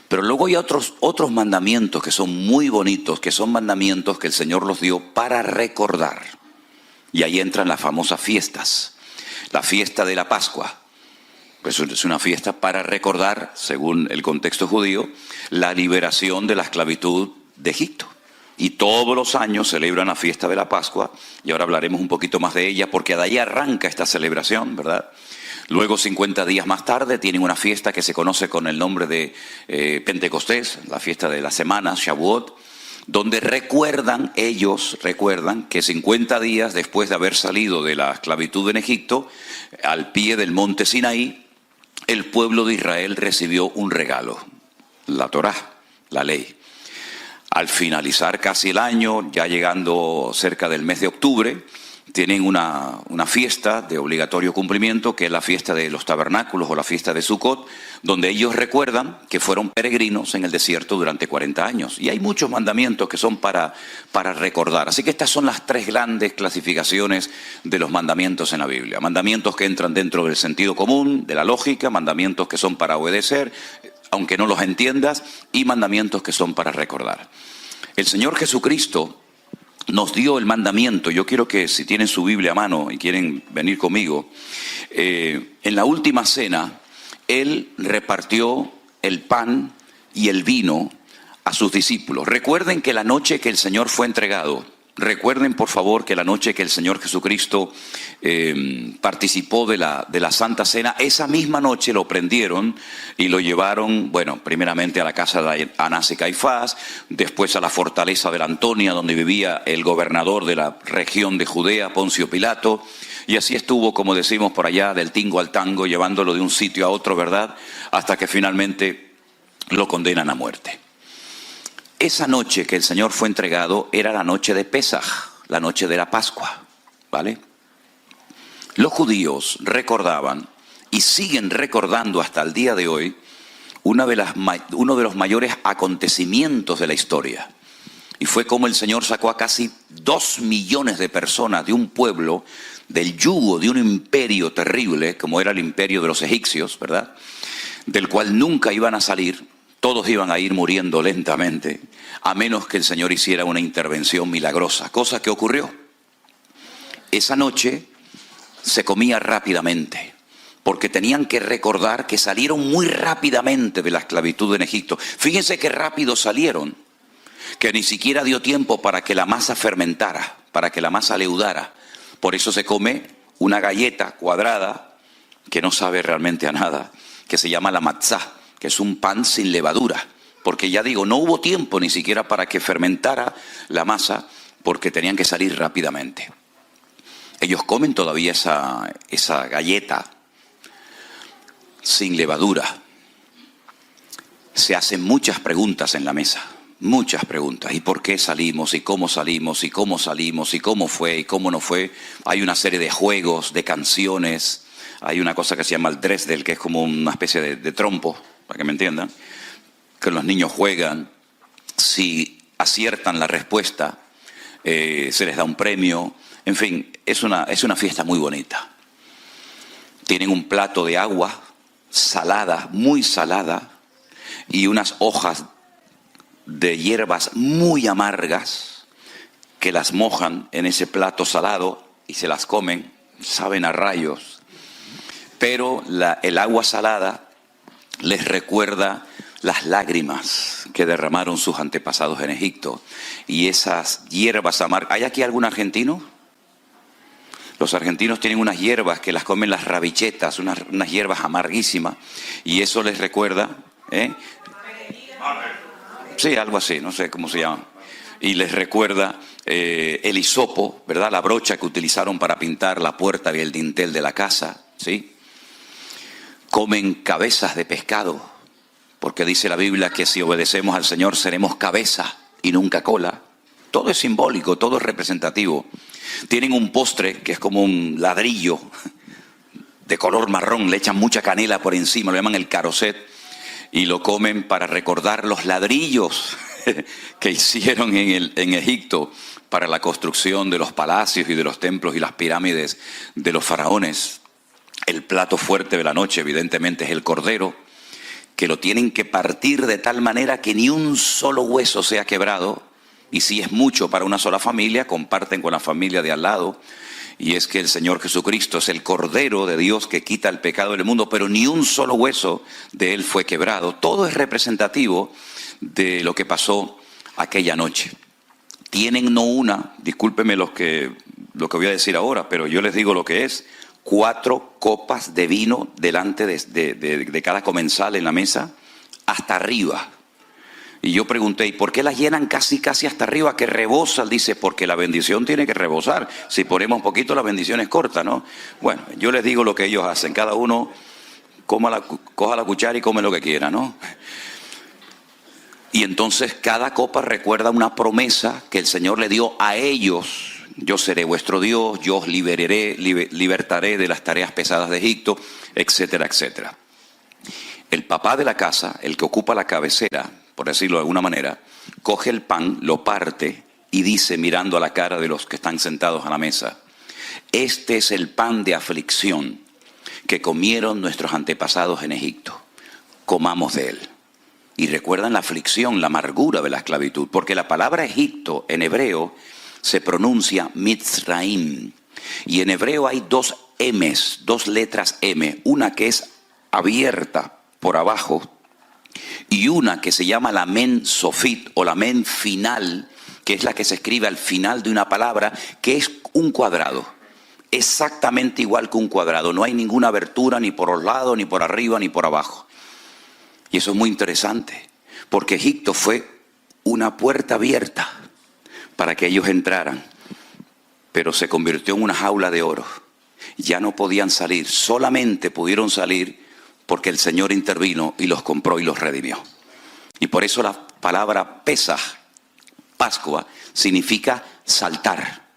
Pero luego hay otros mandamientos que son muy bonitos, que son mandamientos que el Señor los dio para recordar. Y ahí entran las famosas fiestas. La fiesta de la Pascua, pues es una fiesta para recordar, según el contexto judío, la liberación de la esclavitud de Egipto. Y todos los años celebran la fiesta de la Pascua, y ahora hablaremos un poquito más de ella, porque de ahí arranca esta celebración, ¿verdad? Luego, 50 días más tarde, tienen una fiesta que se conoce con el nombre de Pentecostés, la fiesta de la semana, Shavuot, donde ellos recuerdan que 50 días después de haber salido de la esclavitud en Egipto, al pie del monte Sinaí, el pueblo de Israel recibió un regalo, la Torá, la ley. Al finalizar casi el año, ya llegando cerca del mes de octubre, tienen una fiesta de obligatorio cumplimiento, que es la fiesta de los tabernáculos o la fiesta de Sucot, donde ellos recuerdan que fueron peregrinos en el desierto durante 40 años. Y hay muchos mandamientos que son para recordar. Así que estas son las tres grandes clasificaciones de los mandamientos en la Biblia. Mandamientos que entran dentro del sentido común, de la lógica, mandamientos que son para obedecer, aunque no los entiendas, y mandamientos que son para recordar. El Señor Jesucristo nos dio el mandamiento. Yo quiero que, si tienen su Biblia a mano y quieren venir conmigo, en la última cena, Él repartió el pan y el vino a sus discípulos. Recuerden que la noche que el Señor fue entregado, recuerden por favor que la noche que el Señor Jesucristo participó de la Santa Cena, esa misma noche lo prendieron y lo llevaron, bueno, primeramente a la casa de Anás y Caifás, después a la fortaleza de la Antonia, donde vivía el gobernador de la región de Judea, Poncio Pilato, y así estuvo, como decimos por allá, del tingo al tango, llevándolo de un sitio a otro, ¿verdad?, hasta que finalmente lo condenan a muerte. Esa noche que el Señor fue entregado era la noche de Pesaj, la noche de la Pascua, ¿vale? Los judíos recordaban y siguen recordando hasta el día de hoy uno de los mayores acontecimientos de la historia. Y fue como el Señor sacó a casi 2 millones de personas de un pueblo, del yugo de un imperio terrible, como era el imperio de los egipcios, ¿verdad?, del cual nunca iban a salir. Todos iban a ir muriendo lentamente, a menos que el Señor hiciera una intervención milagrosa, cosa que ocurrió. Esa noche se comía rápidamente, porque tenían que recordar que salieron muy rápidamente de la esclavitud en Egipto. Fíjense qué rápido salieron, que ni siquiera dio tiempo para que la masa fermentara, para que la masa leudara. Por eso se come una galleta cuadrada, que no sabe realmente a nada, que se llama la matzá, que es un pan sin levadura, porque ya digo, no hubo tiempo ni siquiera para que fermentara la masa, porque tenían que salir rápidamente. Ellos comen todavía esa galleta sin levadura. Se hacen muchas preguntas en la mesa, muchas preguntas. ¿Y por qué salimos? ¿Y cómo salimos? ¿Y cómo salimos? ¿Y cómo fue? ¿Y cómo no fue? Hay una serie de juegos, de canciones. Hay una cosa que se llama el dresdel, que es como una especie de trompo, para que me entiendan, que los niños juegan. Si aciertan la respuesta, se les da un premio. En fin, es una fiesta muy bonita. Tienen un plato de agua salada, muy salada, y unas hojas de hierbas muy amargas que las mojan en ese plato salado y se las comen, saben a rayos. Pero el agua salada les recuerda las lágrimas que derramaron sus antepasados en Egipto. Y esas hierbas amargas. ¿Hay aquí algún argentino? Los argentinos tienen unas hierbas que las comen las rabichetas, unas hierbas amarguísimas. Y eso les recuerda, sí, algo así, no sé cómo se llama. Y les recuerda el hisopo, ¿verdad? La brocha que utilizaron para pintar la puerta y el dintel de la casa, ¿sí? Comen cabezas de pescado, porque dice la Biblia que si obedecemos al Señor seremos cabeza y nunca cola. Todo es simbólico, todo es representativo. Tienen un postre que es como un ladrillo de color marrón, le echan mucha canela por encima, lo llaman el caroset, y lo comen para recordar los ladrillos que hicieron en Egipto para la construcción de los palacios y de los templos y las pirámides de los faraones. El plato fuerte de la noche, evidentemente, es el cordero, que lo tienen que partir de tal manera que ni un solo hueso sea quebrado. Y si es mucho para una sola familia, comparten con la familia de al lado. Y es que el Señor Jesucristo es el Cordero de Dios que quita el pecado del mundo, pero ni un solo hueso de Él fue quebrado. Todo es representativo de lo que pasó aquella noche. Tienen no una, discúlpenme lo que voy a decir ahora, pero yo les digo lo que es, 4 copas de vino delante de cada comensal en la mesa, hasta arriba. Y yo pregunté, ¿y por qué las llenan casi hasta arriba? Que rebosa. Dice, porque la bendición tiene que rebosar. Si ponemos poquito, la bendición es corta, ¿no? Bueno, yo les digo lo que ellos hacen. Cada uno coja la cuchara y come lo que quiera, ¿no? Y entonces cada copa recuerda una promesa que el Señor le dio a ellos. Yo seré vuestro Dios, yo os libertaré de las tareas pesadas de Egipto, etcétera, etcétera. El papá de la casa, el que ocupa la cabecera, por decirlo de alguna manera, coge el pan, lo parte y dice, mirando a la cara de los que están sentados a la mesa, este es el pan de aflicción que comieron nuestros antepasados en Egipto. Comamos de él. Y recuerdan la aflicción, la amargura de la esclavitud, porque la palabra Egipto en hebreo se pronuncia Mitzraim. Y en hebreo hay 2 M's, 2 letras M, una que es abierta por abajo y una que se llama la men sofit o la men final, que es la que se escribe al final de una palabra, que es un cuadrado, exactamente igual que un cuadrado. No hay ninguna abertura ni por los lados, ni por arriba, ni por abajo. Y eso es muy interesante, porque Egipto fue una puerta abierta para que ellos entraran, pero se convirtió en una jaula de oro. Ya no podían salir, solamente pudieron salir porque el Señor intervino y los compró y los redimió. Y por eso la palabra Pesaj, Pascua, significa saltar.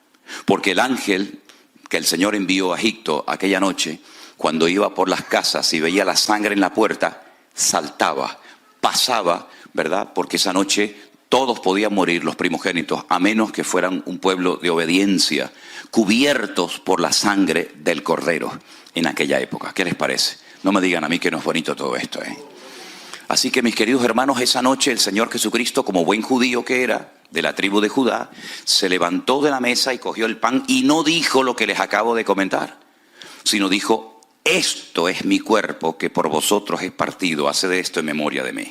Porque el ángel que el Señor envió a Egipto aquella noche, cuando iba por las casas y veía la sangre en la puerta, saltaba, pasaba, ¿verdad? Porque esa noche todos podían morir, los primogénitos, a menos que fueran un pueblo de obediencia, cubiertos por la sangre del Cordero en aquella época. ¿Qué les parece? No me digan a mí que no es bonito todo esto, ¿eh? Así que, mis queridos hermanos, esa noche el Señor Jesucristo, como buen judío que era, de la tribu de Judá, se levantó de la mesa y cogió el pan y no dijo lo que les acabo de comentar, sino dijo, esto es mi cuerpo que por vosotros es partido, haced de esto en memoria de mí.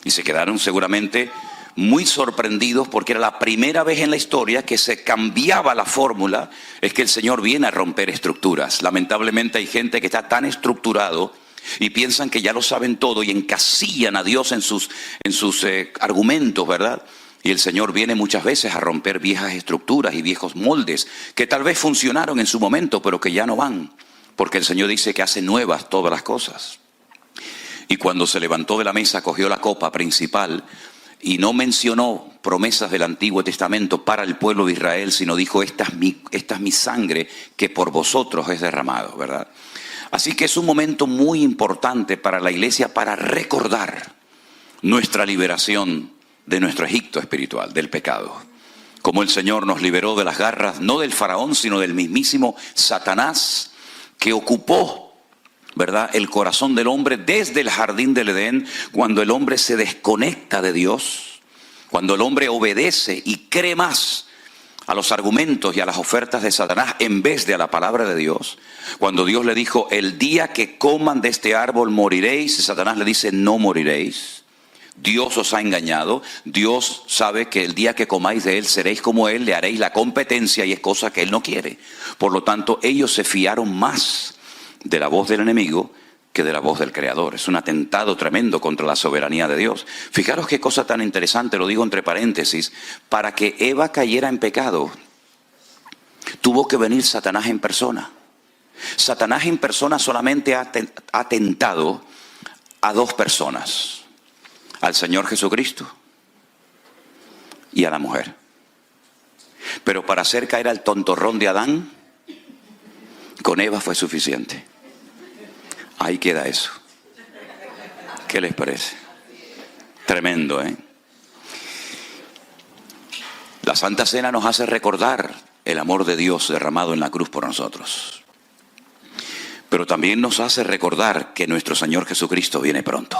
Y se quedaron seguramente muy sorprendidos porque era la primera vez en la historia que se cambiaba la fórmula. Es que el Señor viene a romper estructuras. Lamentablemente hay gente que está tan estructurado y piensan que ya lo saben todo y encasillan a Dios en sus argumentos, ¿verdad? Y el Señor viene muchas veces a romper viejas estructuras y viejos moldes que tal vez funcionaron en su momento, pero que ya no van. Porque el Señor dice que hace nuevas todas las cosas. Y cuando se levantó de la mesa, cogió la copa principal y no mencionó promesas del Antiguo Testamento para el pueblo de Israel, sino dijo, esta es mi sangre que por vosotros es derramado, ¿verdad? Así que es un momento muy importante para la iglesia para recordar nuestra liberación de nuestro Egipto espiritual, del pecado. Como el Señor nos liberó de las garras, no del faraón, sino del mismísimo Satanás, que ocupó, ¿verdad?, el corazón del hombre desde el jardín del Edén, cuando el hombre se desconecta de Dios, cuando el hombre obedece y cree más a los argumentos y a las ofertas de Satanás en vez de a la palabra de Dios. Cuando Dios le dijo, el día que coman de este árbol moriréis, y Satanás le dice, no moriréis. Dios os ha engañado. Dios sabe que el día que comáis de él seréis como él, le haréis la competencia y es cosa que él no quiere. Por lo tanto, ellos se fiaron más de la voz del enemigo que de la voz del Creador. Es un atentado tremendo contra la soberanía de Dios. Fijaros qué cosa tan interesante, lo digo entre paréntesis, para que Eva cayera en pecado, tuvo que venir Satanás en persona. Satanás en persona solamente ha tentado a 2 personas, al Señor Jesucristo y a la mujer. Pero para hacer caer al tontorrón de Adán, con Eva fue suficiente. Ahí queda eso. ¿Qué les parece? Tremendo, ¿eh? La Santa Cena nos hace recordar el amor de Dios derramado en la cruz por nosotros. Pero también nos hace recordar que nuestro Señor Jesucristo viene pronto.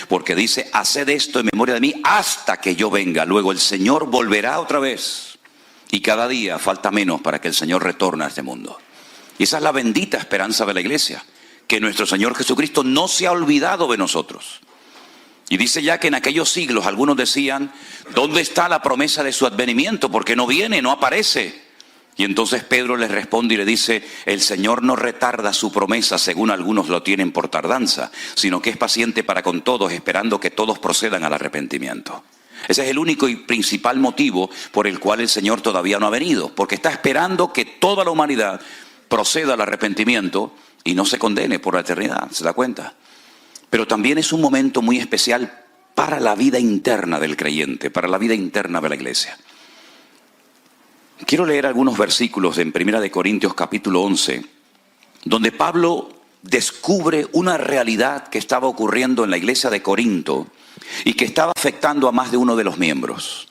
Porque dice, haced esto en memoria de mí hasta que yo venga. Luego el Señor volverá otra vez. Y cada día falta menos para que el Señor retorne a este mundo. Y esa es la bendita esperanza de la iglesia. Que nuestro Señor Jesucristo no se ha olvidado de nosotros. Y dice ya que en aquellos siglos algunos decían, ¿dónde está la promesa de su advenimiento? Porque no viene, no aparece. Y entonces Pedro les responde y le dice, el Señor no retarda su promesa según algunos lo tienen por tardanza, sino que es paciente para con todos, esperando que todos procedan al arrepentimiento. Ese es el único y principal motivo por el cual el Señor todavía no ha venido, porque está esperando que toda la humanidad proceda al arrepentimiento y no se condene por la eternidad, ¿se da cuenta? Pero también es un momento muy especial para la vida interna del creyente, para la vida interna de la iglesia. Quiero leer algunos versículos en 1 Corintios capítulo 11, donde Pablo descubre una realidad que estaba ocurriendo en la iglesia de Corinto y que estaba afectando a más de uno de los miembros.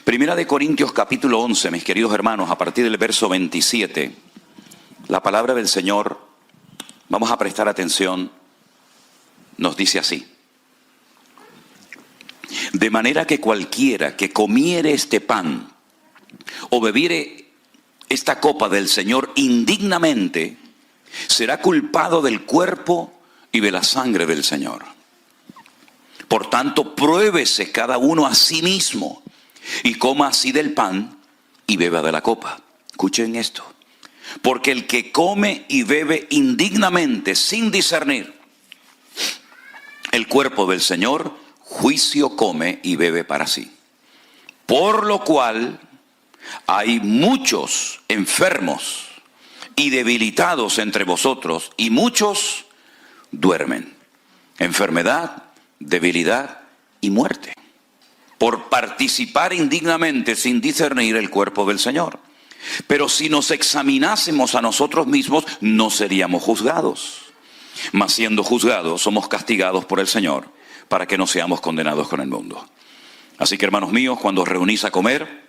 1 Corintios capítulo 11, mis queridos hermanos, a partir del verso 27, la palabra del Señor, vamos a prestar atención, nos dice así. De manera que cualquiera que comiere este pan o bebiere esta copa del Señor indignamente, será culpado del cuerpo y de la sangre del Señor. Por tanto, pruébese cada uno a sí mismo y coma así del pan y beba de la copa. Escuchen esto. Porque el que come y bebe indignamente, sin discernir el cuerpo del Señor, juicio come y bebe para sí. Por lo cual hay muchos enfermos y debilitados entre vosotros, y muchos duermen. Enfermedad, debilidad y muerte, por participar indignamente sin discernir el cuerpo del Señor. Pero si nos examinásemos a nosotros mismos, no seríamos juzgados. Mas siendo juzgados, somos castigados por el Señor, para que no seamos condenados con el mundo. Así que, hermanos míos, cuando os reunís a comer,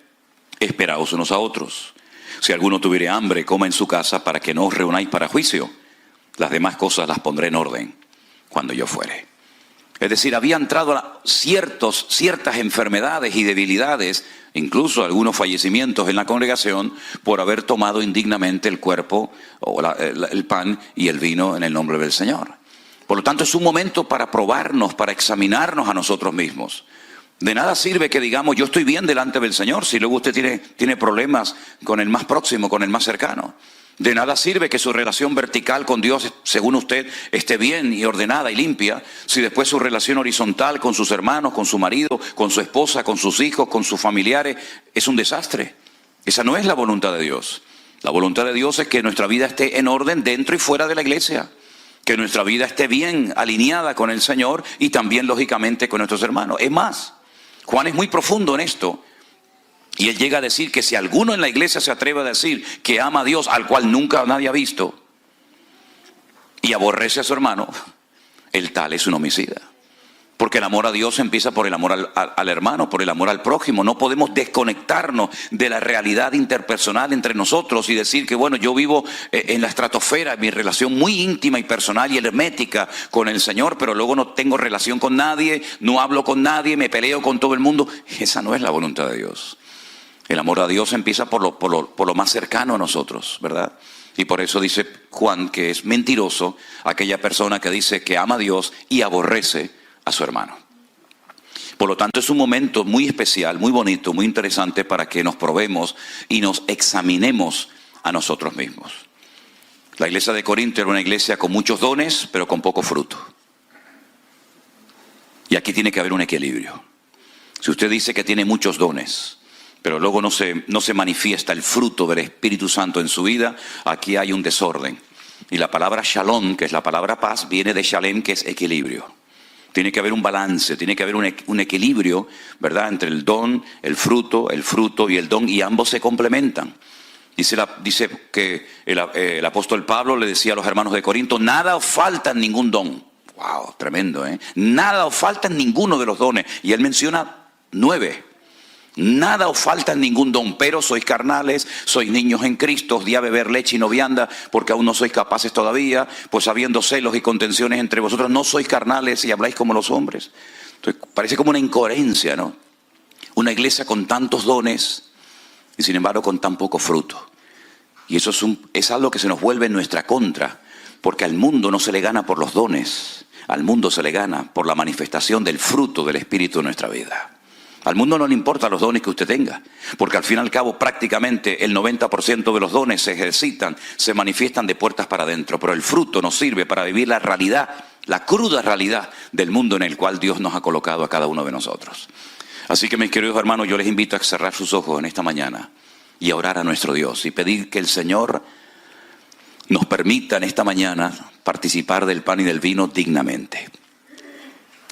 esperaos unos a otros. Si alguno tuviere hambre, coma en su casa, para que no os reunáis para juicio. Las demás cosas las pondré en orden cuando yo fuere. Es decir, había entrado ciertas enfermedades y debilidades, incluso algunos fallecimientos en la congregación, por haber tomado indignamente el cuerpo, o el pan y el vino en el nombre del Señor. Por lo tanto, es un momento para probarnos, para examinarnos a nosotros mismos. De nada sirve que digamos, yo estoy bien delante del Señor, si luego usted tiene problemas con el más próximo, con el más cercano. De nada sirve que su relación vertical con Dios, según usted, esté bien y ordenada y limpia, si después su relación horizontal con sus hermanos, con su marido, con su esposa, con sus hijos, con sus familiares, es un desastre. Esa no es la voluntad de Dios. La voluntad de Dios es que nuestra vida esté en orden dentro y fuera de la iglesia. Que nuestra vida esté bien alineada con el Señor y también, lógicamente, con nuestros hermanos. Es más, Juan es muy profundo en esto. Y él llega a decir que si alguno en la iglesia se atreve a decir que ama a Dios, al cual nunca nadie ha visto, y aborrece a su hermano, el tal es un homicida. Porque el amor a Dios empieza por el amor al hermano, por el amor al prójimo. No podemos desconectarnos de la realidad interpersonal entre nosotros y decir que, bueno, yo vivo en la estratosfera, mi relación muy íntima y personal y hermética con el Señor, pero luego no tengo relación con nadie, no hablo con nadie, me peleo con todo el mundo. Esa no es la voluntad de Dios. El amor a Dios empieza por lo más cercano a nosotros, ¿verdad? Y por eso dice Juan que es mentiroso aquella persona que dice que ama a Dios y aborrece a su hermano. Por lo tanto, es un momento muy especial, muy bonito, muy interesante para que nos probemos y nos examinemos a nosotros mismos. La iglesia de Corinto era una iglesia con muchos dones, pero con poco fruto. Y aquí tiene que haber un equilibrio. Si usted dice que tiene muchos dones, pero luego no se manifiesta el fruto del Espíritu Santo en su vida, aquí hay un desorden. Y la palabra shalom, que es la palabra paz, viene de shalem, que es equilibrio. Tiene que haber un balance, tiene que haber un equilibrio, ¿verdad?, entre el don, el fruto y el don, y ambos se complementan. Dice que el apóstol Pablo le decía a los hermanos de Corinto, nada os falta en ningún don. ¡Wow! Tremendo, ¿eh? Nada os falta en ninguno de los dones. Y él menciona 9. Nada os falta en ningún don, pero sois carnales, sois niños en Cristo, os di a beber leche y no vianda, porque aún no sois capaces todavía, pues habiendo celos y contenciones entre vosotros, no sois carnales y habláis como los hombres. Entonces parece como una incoherencia, ¿no? Una iglesia con tantos dones y sin embargo con tan poco fruto. Y eso es algo que se nos vuelve en nuestra contra, porque al mundo no se le gana por los dones, al mundo se le gana por la manifestación del fruto del Espíritu en nuestra vida. Al mundo no le importan los dones que usted tenga, porque al fin y al cabo prácticamente el 90% de los dones se ejercitan, se manifiestan de puertas para adentro, pero el fruto nos sirve para vivir la realidad, la cruda realidad del mundo en el cual Dios nos ha colocado a cada uno de nosotros. Así que mis queridos hermanos, yo les invito a cerrar sus ojos en esta mañana y a orar a nuestro Dios y pedir que el Señor nos permita en esta mañana participar del pan y del vino dignamente,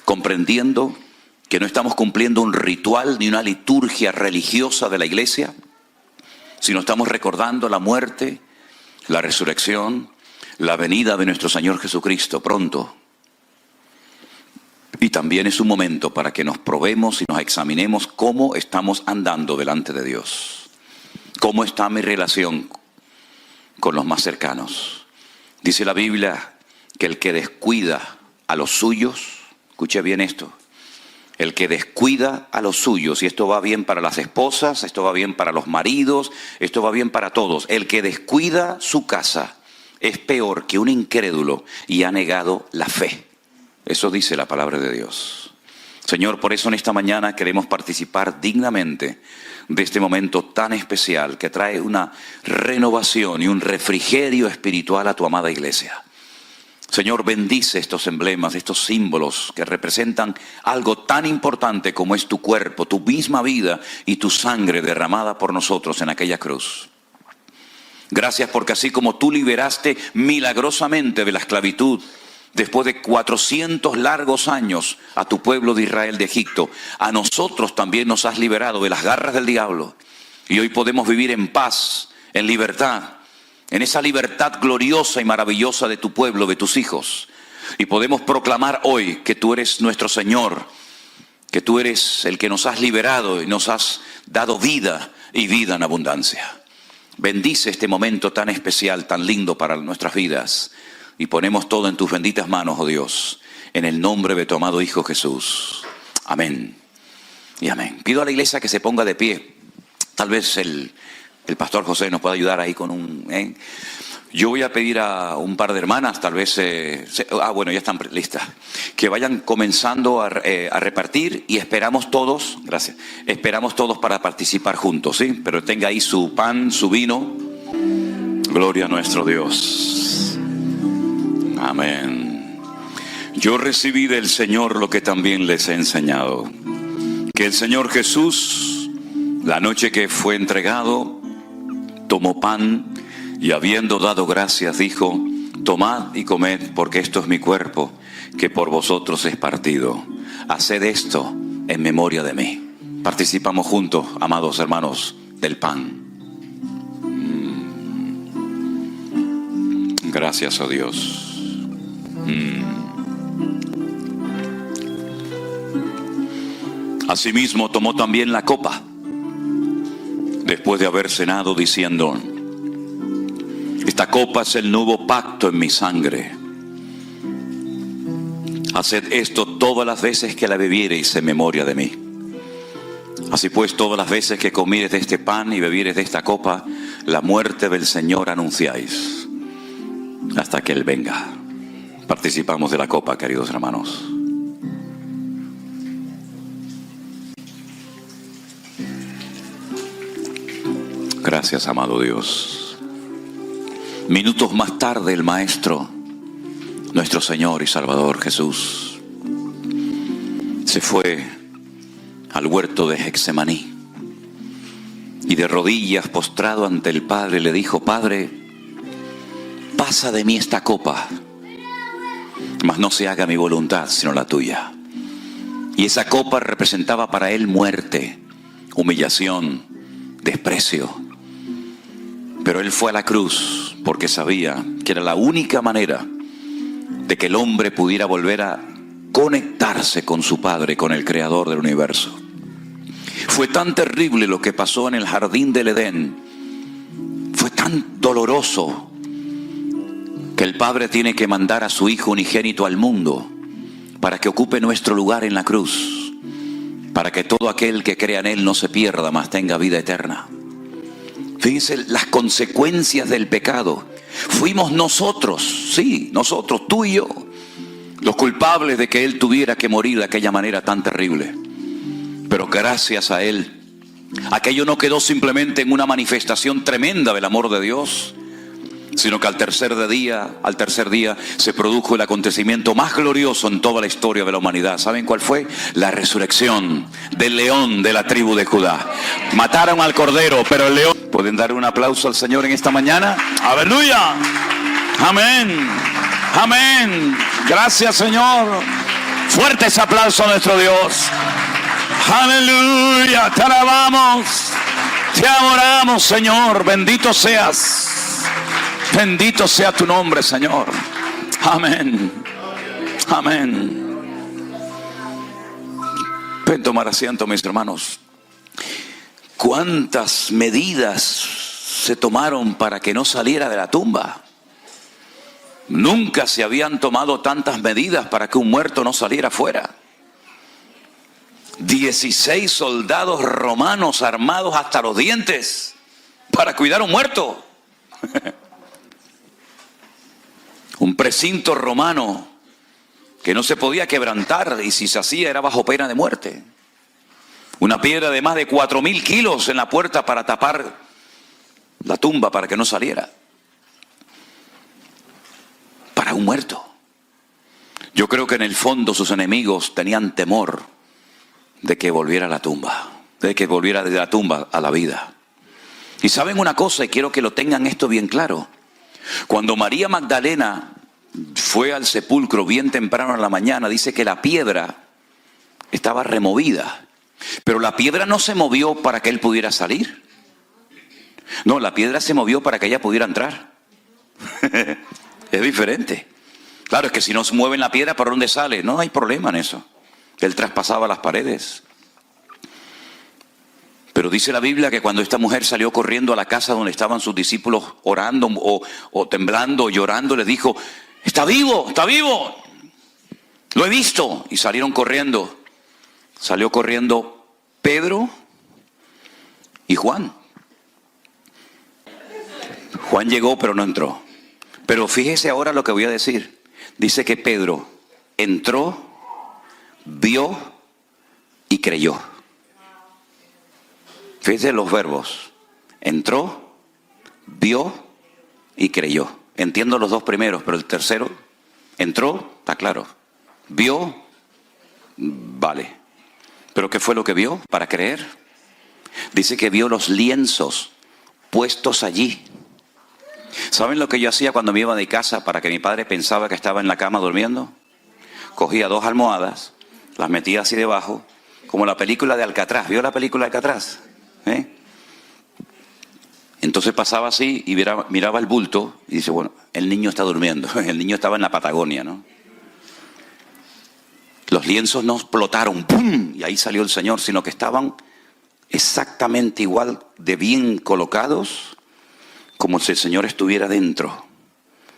comprendiendo que no estamos cumpliendo un ritual ni una liturgia religiosa de la iglesia, sino estamos recordando la muerte, la resurrección, la venida de nuestro Señor Jesucristo pronto. Y también es un momento para que nos probemos y nos examinemos cómo estamos andando delante de Dios. ¿Cómo está mi relación con los más cercanos? Dice la Biblia que el que descuida a los suyos, escuche bien esto, el que descuida a los suyos, y esto va bien para las esposas, esto va bien para los maridos, esto va bien para todos, el que descuida su casa es peor que un incrédulo y ha negado la fe. Eso dice la palabra de Dios. Señor, por eso en esta mañana queremos participar dignamente de este momento tan especial que trae una renovación y un refrigerio espiritual a tu amada iglesia. Señor, bendice estos emblemas, estos símbolos que representan algo tan importante como es tu cuerpo, tu misma vida y tu sangre derramada por nosotros en aquella cruz. Gracias porque así como tú liberaste milagrosamente de la esclavitud, después de 400 largos años a tu pueblo de Israel de Egipto, a nosotros también nos has liberado de las garras del diablo. Y hoy podemos vivir en paz, en libertad, en esa libertad gloriosa y maravillosa de tu pueblo, de tus hijos. Y podemos proclamar hoy que tú eres nuestro Señor, que tú eres el que nos has liberado y nos has dado vida y vida en abundancia. Bendice este momento tan especial, tan lindo para nuestras vidas. Y ponemos todo en tus benditas manos, oh Dios, en el nombre de tu amado Hijo Jesús. Amén y amén. Pido a la iglesia que se ponga de pie. Tal vez el pastor José nos pueda ayudar ahí con un... Yo voy a pedir a un par de hermanas, tal vez... bueno, ya están listas. Que vayan comenzando a repartir y esperamos todos, gracias, esperamos todos para participar juntos, ¿sí? Pero tenga ahí su pan, su vino. Gloria a nuestro Dios. Amén. Yo recibí del Señor lo que también les he enseñado. Que el Señor Jesús, la noche que fue entregado, tomó pan y habiendo dado gracias dijo: tomad y comed, porque esto es mi cuerpo, que por vosotros es partido. Haced esto en memoria de mí. Participamos juntos, amados hermanos, del pan. Gracias, oh Dios. Asimismo tomó también la copa, después de haber cenado, diciendo: esta copa es el nuevo pacto en mi sangre. Haced esto todas las veces que la bebiereis en memoria de mí. Así pues, todas las veces que comiereis de este pan y bebiereis de esta copa, la muerte del Señor anunciáis, hasta que Él venga. Participamos de la copa, queridos hermanos. Gracias, amado Dios. Minutos más tarde, el Maestro, nuestro Señor y Salvador Jesús, se fue al huerto de Getsemaní y de rodillas, postrado ante el Padre, le dijo: Padre, pasa de mí esta copa, mas no se haga mi voluntad sino la tuya. Y esa copa representaba para él muerte, humillación, desprecio. Pero él fue a la cruz porque sabía que era la única manera de que el hombre pudiera volver a conectarse con su Padre, con el Creador del universo. Fue tan terrible lo que pasó en el jardín del Edén. Fue tan doloroso que el Padre tiene que mandar a su Hijo unigénito al mundo para que ocupe nuestro lugar en la cruz, para que todo aquel que crea en Él no se pierda, mas tenga vida eterna. Fíjense las consecuencias del pecado. Fuimos nosotros, sí, nosotros, tú y yo, los culpables de que Él tuviera que morir de aquella manera tan terrible. Pero gracias a Él, aquello no quedó simplemente en una manifestación tremenda del amor de Dios, sino que al tercer día se produjo el acontecimiento más glorioso en toda la historia de la humanidad. ¿Saben cuál fue? La resurrección del león de la tribu de Judá. Mataron al cordero, pero el león... ¿Pueden dar un aplauso al Señor en esta mañana? ¡Aleluya! ¡Amén! ¡Amén! Gracias, Señor. Fuerte ese aplauso a nuestro Dios. ¡Aleluya! Te alabamos, te adoramos, Señor. Bendito seas. Bendito sea tu nombre, Señor. Amén. Amén. Pueden tomar asiento, mis hermanos. ¿Cuántas medidas se tomaron para que no saliera de la tumba? Nunca se habían tomado tantas medidas para que un muerto no saliera fuera. 16 soldados romanos armados hasta los dientes para cuidar a un muerto. Un precinto romano que no se podía quebrantar, y si se hacía era bajo pena de muerte. Una piedra de más de 4.000 kilos en la puerta para tapar la tumba para que no saliera. Para un muerto. Yo creo que en el fondo sus enemigos tenían temor de que volviera a la tumba, de que volviera de la tumba a la vida. Y saben una cosa, y quiero que lo tengan esto bien claro. Cuando María Magdalena fue al sepulcro bien temprano en la mañana, dice que la piedra estaba removida. Pero la piedra no se movió para que él pudiera salir. No, la piedra se movió para que ella pudiera entrar. Es diferente. Claro, es que si no se mueve la piedra, ¿por dónde sale? No hay problema en eso. Él traspasaba las paredes. Pero dice la Biblia que cuando esta mujer salió corriendo a la casa donde estaban sus discípulos orando o temblando o llorando, le dijo: está vivo, está vivo, lo he visto. Y salieron corriendo. Salió corriendo Pedro y Juan. Juan llegó pero no entró. Pero fíjese ahora lo que voy a decir. Dice que Pedro entró, vio y creyó. Fíjese los verbos. Entró, vio y creyó. Entiendo los dos primeros, pero el tercero, entró, está claro. Vio, vale. ¿Pero qué fue lo que vio para creer? Dice que vio los lienzos puestos allí. ¿Saben lo que yo hacía cuando me iba de casa para que mi padre pensaba que estaba en la cama durmiendo? Cogía 2 almohadas, las metía así debajo, como la película de Alcatraz. ¿Vio la película de Alcatraz? Entonces pasaba así y miraba el bulto y dice: bueno, el niño está durmiendo. El niño estaba en la Patagonia, ¿no? Los lienzos no explotaron, ¡pum!, y ahí salió el Señor, sino que estaban exactamente igual de bien colocados como si el Señor estuviera dentro.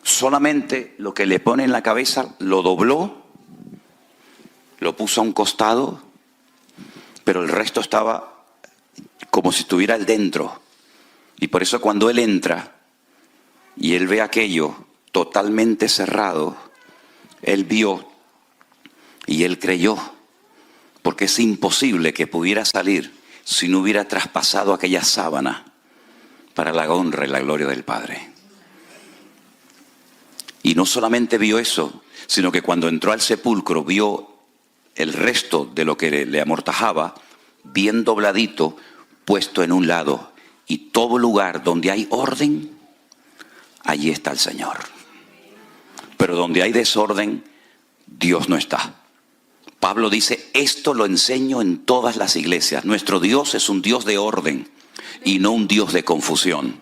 Solamente lo que le pone en la cabeza lo dobló, lo puso a un costado, pero el resto estaba como si estuviera él dentro. Y por eso cuando él entra y él ve aquello totalmente cerrado, él vio y él creyó, porque es imposible que pudiera salir si no hubiera traspasado aquella sábana para la honra y la gloria del Padre. Y no solamente vio eso, sino que cuando entró al sepulcro vio el resto de lo que le amortajaba bien dobladito, puesto en un lado. Y todo lugar donde hay orden, allí está el Señor. Pero donde hay desorden, Dios no está. Pablo dice: esto lo enseño en todas las iglesias. Nuestro Dios es un Dios de orden y no un Dios de confusión,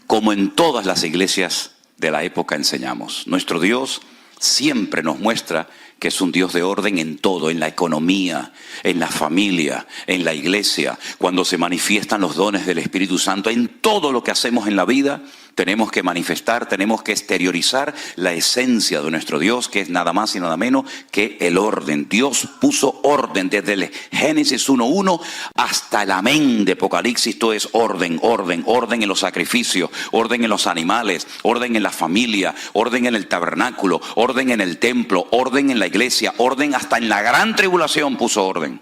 como en todas las iglesias de la época enseñamos. Nuestro Dios siempre nos muestra que es un Dios de orden en todo, en la economía, en la familia, en la iglesia, cuando se manifiestan los dones del Espíritu Santo, en todo lo que hacemos en la vida, tenemos que manifestar, tenemos que exteriorizar la esencia de nuestro Dios, que es nada más y nada menos que el orden. Dios puso orden desde el Génesis 1:1 hasta el amén de Apocalipsis. Todo es orden, orden, orden en los sacrificios, orden en los animales, orden en la familia, orden en el tabernáculo, orden en el templo, orden en la iglesia, orden hasta en la gran tribulación puso orden.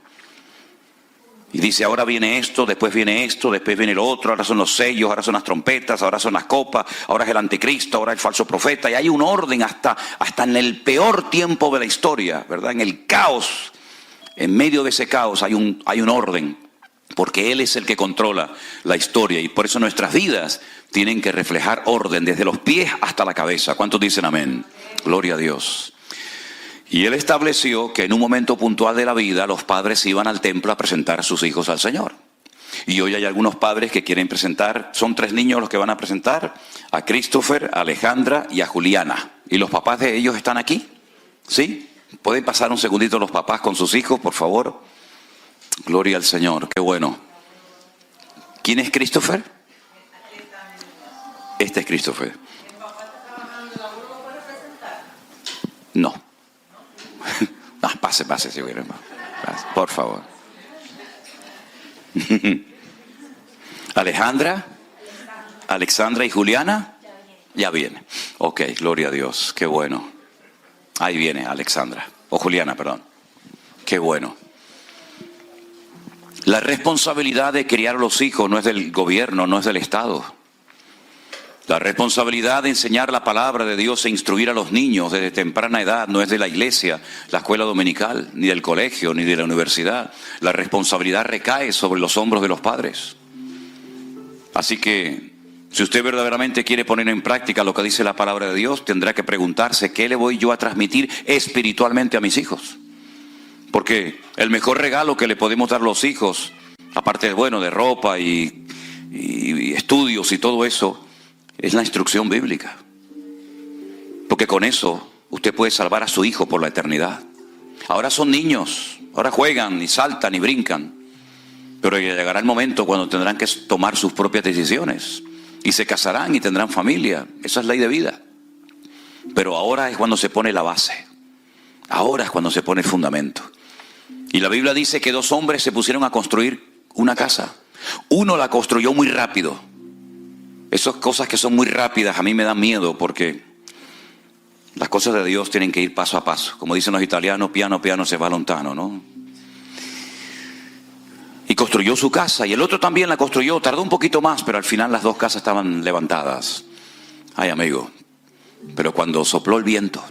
Y dice, ahora viene esto, después viene lo otro, ahora son los sellos, ahora son las trompetas, ahora son las copas, ahora es el anticristo, ahora el falso profeta. Y hay un orden hasta en el peor tiempo de la historia, ¿verdad? En el caos, en medio de ese caos hay un orden, porque Él es el que controla la historia. Y por eso nuestras vidas tienen que reflejar orden desde los pies hasta la cabeza. ¿Cuántos dicen amén? Gloria a Dios. Y Él estableció que en un momento puntual de la vida los padres iban al templo a presentar a sus hijos al Señor. Y hoy hay algunos padres que quieren presentar, son 3 niños los que van a presentar, a Christopher, a Alejandra y a Juliana. ¿Y los papás de ellos están aquí? ¿Sí? ¿Pueden pasar un segundito los papás con sus hijos, por favor? Gloria al Señor, qué bueno. ¿Quién es Christopher? Este es Christopher. No. No, pase, si quieren. Por favor. Alexandra y Juliana. Ya viene. Ok, gloria a Dios. Qué bueno. Ahí viene Alexandra. O Juliana, perdón. Qué bueno. La responsabilidad de criar a los hijos no es del gobierno, no es del Estado. La responsabilidad de enseñar la palabra de Dios e instruir a los niños desde temprana edad no es de la iglesia, la escuela dominical, ni del colegio, ni de la universidad. La responsabilidad recae sobre los hombros de los padres. Así que, si usted verdaderamente quiere poner en práctica lo que dice la palabra de Dios, tendrá que preguntarse, ¿qué le voy yo a transmitir espiritualmente a mis hijos? Porque el mejor regalo que le podemos dar a los hijos, aparte de ropa y estudios y todo eso, es la instrucción bíblica. Porque con eso usted puede salvar a su hijo por la eternidad. Ahora son niños, ahora juegan y saltan y brincan. Pero llegará el momento cuando tendrán que tomar sus propias decisiones. Y se casarán y tendrán familia. Esa es ley de vida. Pero ahora es cuando se pone la base. Ahora es cuando se pone el fundamento. Y la Biblia dice que 2 hombres se pusieron a construir una casa. Uno la construyó muy rápido. Esas cosas que son muy rápidas a mí me dan miedo, porque las cosas de Dios tienen que ir paso a paso. Como dicen los italianos, piano piano se va lontano, ¿no? Y construyó su casa, y el otro también la construyó. Tardó un poquito más, pero al final las 2 casas estaban levantadas. Ay, amigo, pero cuando sopló el viento,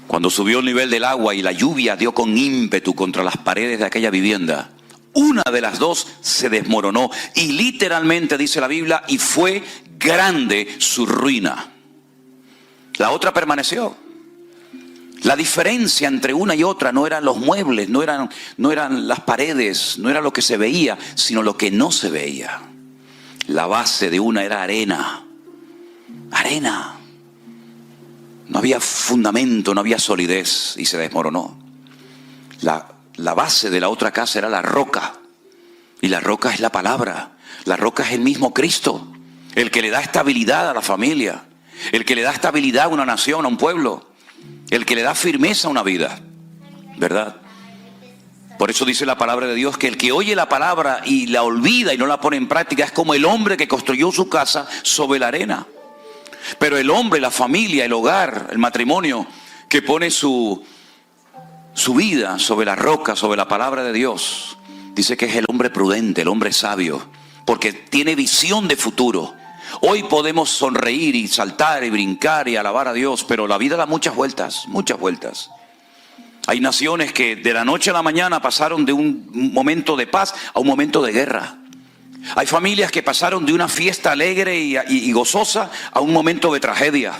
cuando subió el nivel del agua y la lluvia dio con ímpetu contra las paredes de aquella vivienda, una de las 2 se desmoronó y literalmente dice la Biblia, y fue grande su ruina. La otra permaneció. La diferencia entre una y otra no eran los muebles, no eran las paredes, no era lo que se veía, sino lo que no se veía. La base de una era arena. Arena. No había fundamento, no había solidez y se desmoronó. La base de la otra casa era la roca. Y la roca es la palabra. La roca es el mismo Cristo. El que le da estabilidad a la familia. El que le da estabilidad a una nación, a un pueblo. El que le da firmeza a una vida. ¿Verdad? Por eso dice la palabra de Dios que el que oye la palabra y la olvida y no la pone en práctica es como el hombre que construyó su casa sobre la arena. Pero el hombre, la familia, el hogar, el matrimonio que pone su vida sobre la roca, sobre la palabra de Dios, dice que es el hombre prudente, el hombre sabio, porque tiene visión de futuro. Hoy podemos sonreír y saltar y brincar y alabar a Dios, pero la vida da muchas vueltas, muchas vueltas. Hay naciones que de la noche a la mañana pasaron de un momento de paz a un momento de guerra. Hay familias que pasaron de una fiesta alegre y gozosa a un momento de tragedia.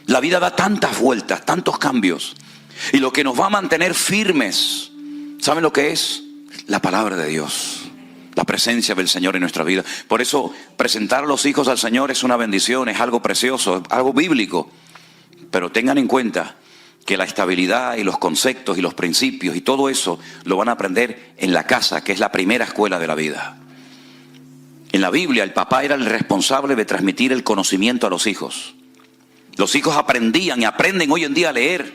La vida da tantas vueltas, tantos cambios. Y lo que nos va a mantener firmes, ¿saben lo que es? La palabra de Dios, la presencia del Señor en nuestra vida. Por eso presentar a los hijos al Señor es una bendición, es algo precioso, es algo bíblico. Pero tengan en cuenta que la estabilidad y los conceptos y los principios y todo eso lo van a aprender en la casa, que es la primera escuela de la vida. En la Biblia el papá era el responsable de transmitir el conocimiento a los hijos. Los hijos aprendían y aprenden hoy en día a leer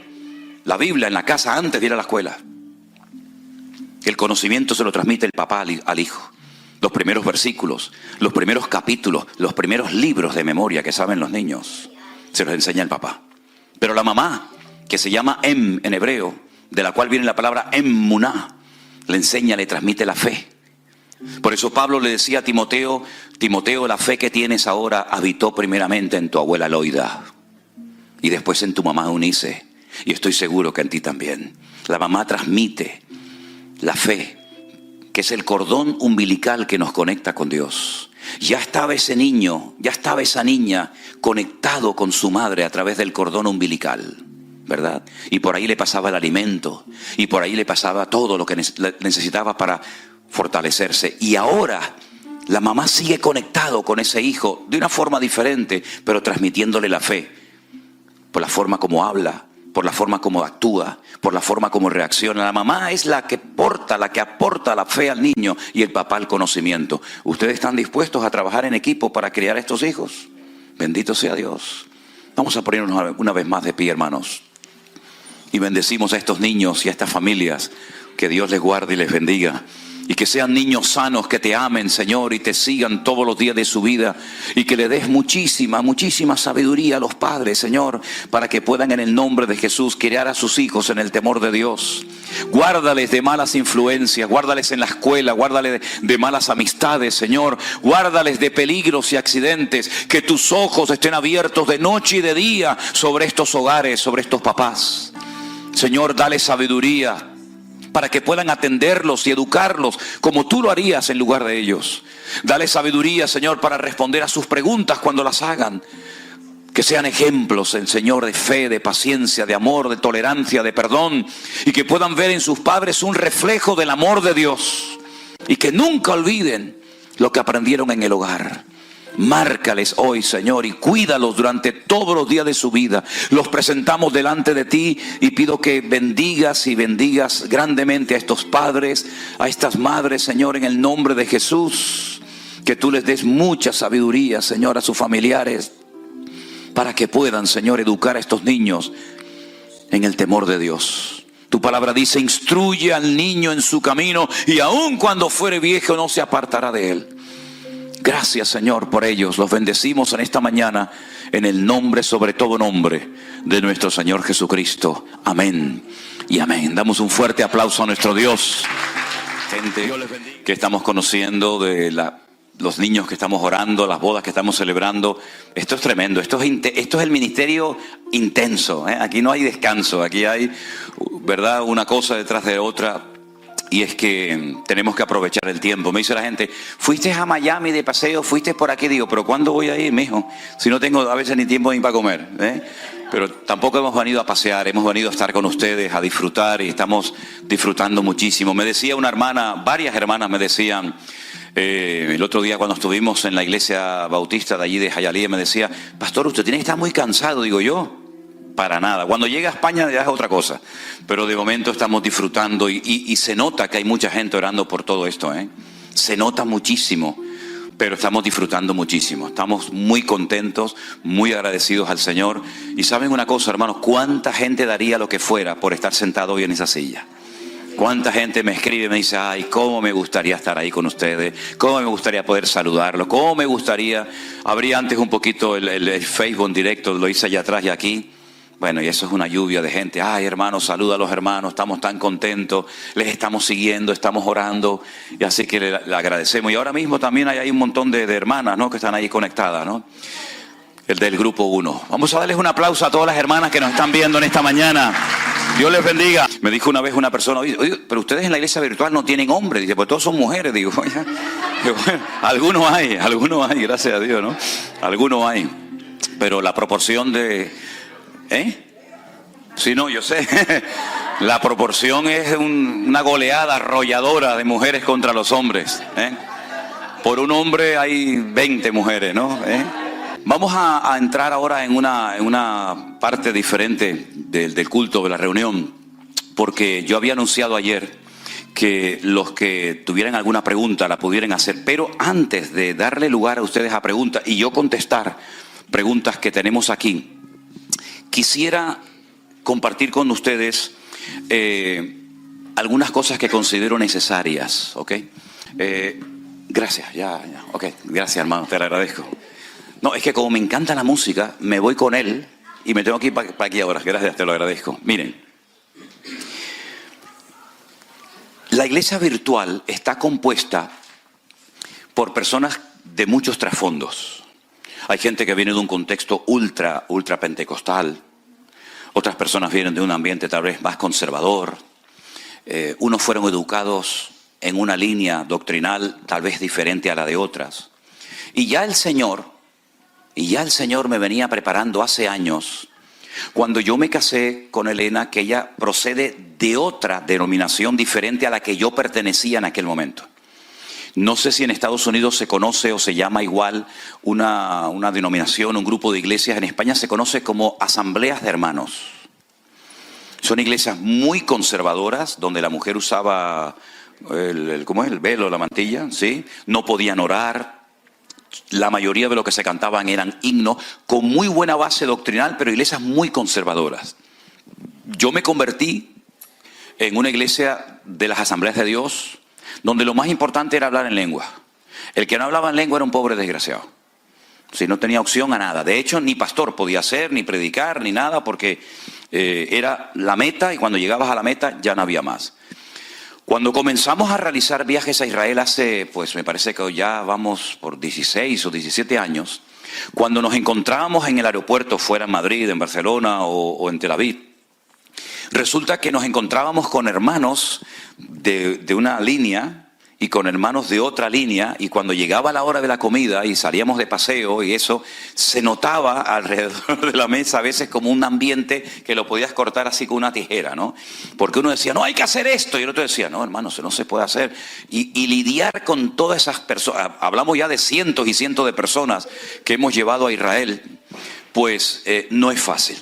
la Biblia en la casa antes de ir a la escuela. El conocimiento se lo transmite el papá al hijo. Los primeros versículos, los primeros capítulos, los primeros libros de memoria que saben los niños, se los enseña el papá. Pero la mamá, que se llama en hebreo, de la cual viene la palabra emuná, le enseña, le transmite la fe. Por eso Pablo le decía a Timoteo, Timoteo, la fe que tienes ahora habitó primeramente en tu abuela Loida y después en tu mamá Eunice, y estoy seguro que en ti también. La mamá transmite la fe, que es el cordón umbilical que nos conecta con Dios. Ya estaba ese niño, ya estaba esa niña conectado con su madre a través del cordón umbilical, ¿verdad? Y por ahí le pasaba el alimento, y por ahí le pasaba todo lo que necesitaba para fortalecerse. Y ahora la mamá sigue conectado con ese hijo de una forma diferente, pero transmitiéndole la fe, por la forma como habla, por la forma como actúa, por la forma como reacciona. La mamá es la que aporta la fe al niño y el papá el conocimiento. ¿Ustedes están dispuestos a trabajar en equipo para criar a estos hijos? Bendito sea Dios. Vamos a ponernos una vez más de pie, hermanos. Y bendecimos a estos niños y a estas familias. Que Dios les guarde y les bendiga. Y que sean niños sanos, que te amen, Señor, y te sigan todos los días de su vida. Y que le des muchísima sabiduría a los padres, Señor, para que puedan en el nombre de Jesús criar a sus hijos en el temor de Dios. Guárdales de malas influencias, guárdales en la escuela, guárdales de malas amistades, Señor. Guárdales de peligros y accidentes. Que tus ojos estén abiertos de noche y de día sobre estos hogares, sobre estos papás. Señor, dale sabiduría para que puedan atenderlos y educarlos como tú lo harías en lugar de ellos. Dale sabiduría, Señor, para responder a sus preguntas cuando las hagan. Que sean ejemplos, Señor, de fe, de paciencia, de amor, de tolerancia, de perdón. Y que puedan ver en sus padres un reflejo del amor de Dios. Y que nunca olviden lo que aprendieron en el hogar. Márcales hoy, Señor, y cuídalos durante todos los días de su vida. Los presentamos delante de ti y pido que bendigas y bendigas grandemente a estos padres, a estas madres, Señor, en el nombre de Jesús. Que tú les des mucha sabiduría, Señor, a sus familiares, para que puedan, Señor, educar a estos niños en el temor de Dios. Tu palabra dice, instruye al niño en su camino y aun cuando fuere viejo no se apartará de él. Gracias, Señor, por ellos. Los bendecimos en esta mañana en el nombre, sobre todo nombre, de nuestro Señor Jesucristo. Amén y amén. Damos un fuerte aplauso a nuestro Dios. Gente que estamos conociendo, de los niños que estamos orando, las bodas que estamos celebrando. Esto es tremendo. Esto es el ministerio intenso, ¿eh? Aquí no hay descanso. Aquí hay, ¿verdad?, una cosa detrás de otra. Y es que tenemos que aprovechar el tiempo. Me dice la gente, ¿fuiste a Miami de paseo? ¿Fuiste por aquí? Digo, ¿pero cuándo voy a ir, mijo? Si no tengo a veces ni tiempo ni para comer, ¿eh? Pero tampoco hemos venido a pasear, hemos venido a estar con ustedes, a disfrutar, y estamos disfrutando muchísimo. Me decía una hermana, varias hermanas me decían, el otro día cuando estuvimos en la iglesia bautista de allí de Hialeah, me decía, pastor, usted tiene que estar muy cansado. Digo, yo, para nada. Cuando llegue a España ya es otra cosa. Pero de momento estamos disfrutando y se nota que hay mucha gente orando por todo esto, ¿eh? Se nota muchísimo, pero estamos disfrutando muchísimo. Estamos muy contentos, muy agradecidos al Señor. Y saben una cosa, hermanos, ¿cuánta gente daría lo que fuera por estar sentado hoy en esa silla? ¿Cuánta gente me escribe y me dice, ay, cómo me gustaría estar ahí con ustedes? ¿Cómo me gustaría poder saludarlos? ¿Cómo me gustaría? Abrí antes un poquito el Facebook en directo, lo hice allá atrás y aquí. Bueno, y eso es una lluvia de gente. Ay, hermanos, saluda a los hermanos, estamos tan contentos, les estamos siguiendo, estamos orando, y así que le agradecemos. Y ahora mismo también hay un montón de hermanas, ¿no?, que están ahí conectadas, ¿no? El del grupo 1. Vamos a darles un aplauso a todas las hermanas que nos están viendo en esta mañana. Dios les bendiga. Me dijo una vez una persona, oye, pero ustedes en la iglesia virtual no tienen hombres. Dice, pues todos son mujeres. Digo, bueno, algunos hay, gracias a Dios, ¿no? Algunos hay. Pero la proporción de... Sí, no, yo sé. La proporción es una goleada arrolladora de mujeres contra los hombres, ¿eh? Por un hombre hay 20 mujeres, ¿no? Vamos a entrar ahora en una parte diferente del culto, de la reunión, porque yo había anunciado ayer que los que tuvieran alguna pregunta la pudieran hacer, pero antes de darle lugar a ustedes a preguntas y yo contestar preguntas que tenemos aquí, quisiera compartir con ustedes algunas cosas que considero necesarias, ¿ok? Gracias, ok, gracias hermano, te lo agradezco. No, es que como me encanta la música, me voy con él y me tengo que ir para aquí ahora. Gracias, te lo agradezco. Miren, la iglesia virtual está compuesta por personas de muchos trasfondos. Hay gente que viene de un contexto ultra pentecostal. Otras personas vienen de un ambiente tal vez más conservador. Unos fueron educados en una línea doctrinal tal vez diferente a la de otras. Y ya el Señor me venía preparando hace años, cuando yo me casé con Elena, que ella procede de otra denominación diferente a la que yo pertenecía en aquel momento. No sé si en Estados Unidos se conoce o se llama igual una denominación, un grupo de iglesias. En España se conoce como asambleas de hermanos. Son iglesias muy conservadoras, donde la mujer usaba el velo, la mantilla, ¿sí? No podían orar. La mayoría de lo que se cantaban eran himnos con muy buena base doctrinal, pero iglesias muy conservadoras. Yo me convertí en una iglesia de las Asambleas de Dios, donde lo más importante era hablar en lengua. El que no hablaba en lengua era un pobre desgraciado. Si no tenía opción a nada. De hecho, ni pastor podía ser, ni predicar, ni nada, porque era la meta, y cuando llegabas a la meta ya no había más. Cuando comenzamos a realizar viajes a Israel hace, pues me parece que ya vamos por 16 o 17 años, cuando nos encontrábamos en el aeropuerto, fuera en Madrid, en Barcelona o en Tel Aviv, resulta que nos encontrábamos con hermanos de una línea y con hermanos de otra línea, y cuando llegaba la hora de la comida y salíamos de paseo y eso, se notaba alrededor de la mesa a veces como un ambiente que lo podías cortar así con una tijera, ¿no? Porque uno decía, no, hay que hacer esto, y el otro decía, no, hermano, eso no se puede hacer. Y lidiar con todas esas personas, hablamos ya de cientos y cientos de personas que hemos llevado a Israel, pues no es fácil.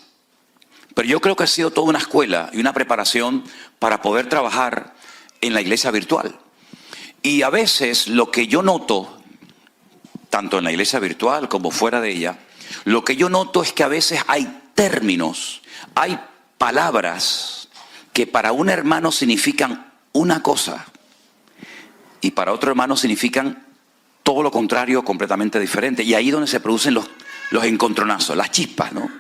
Pero yo creo que ha sido toda una escuela y una preparación para poder trabajar en la iglesia virtual. Y a veces lo que yo noto, tanto en la iglesia virtual como fuera de ella, lo que yo noto es que a veces hay términos, hay palabras que para un hermano significan una cosa y para otro hermano significan todo lo contrario, completamente diferente. Y ahí es donde se producen los encontronazos, las chispas, ¿no?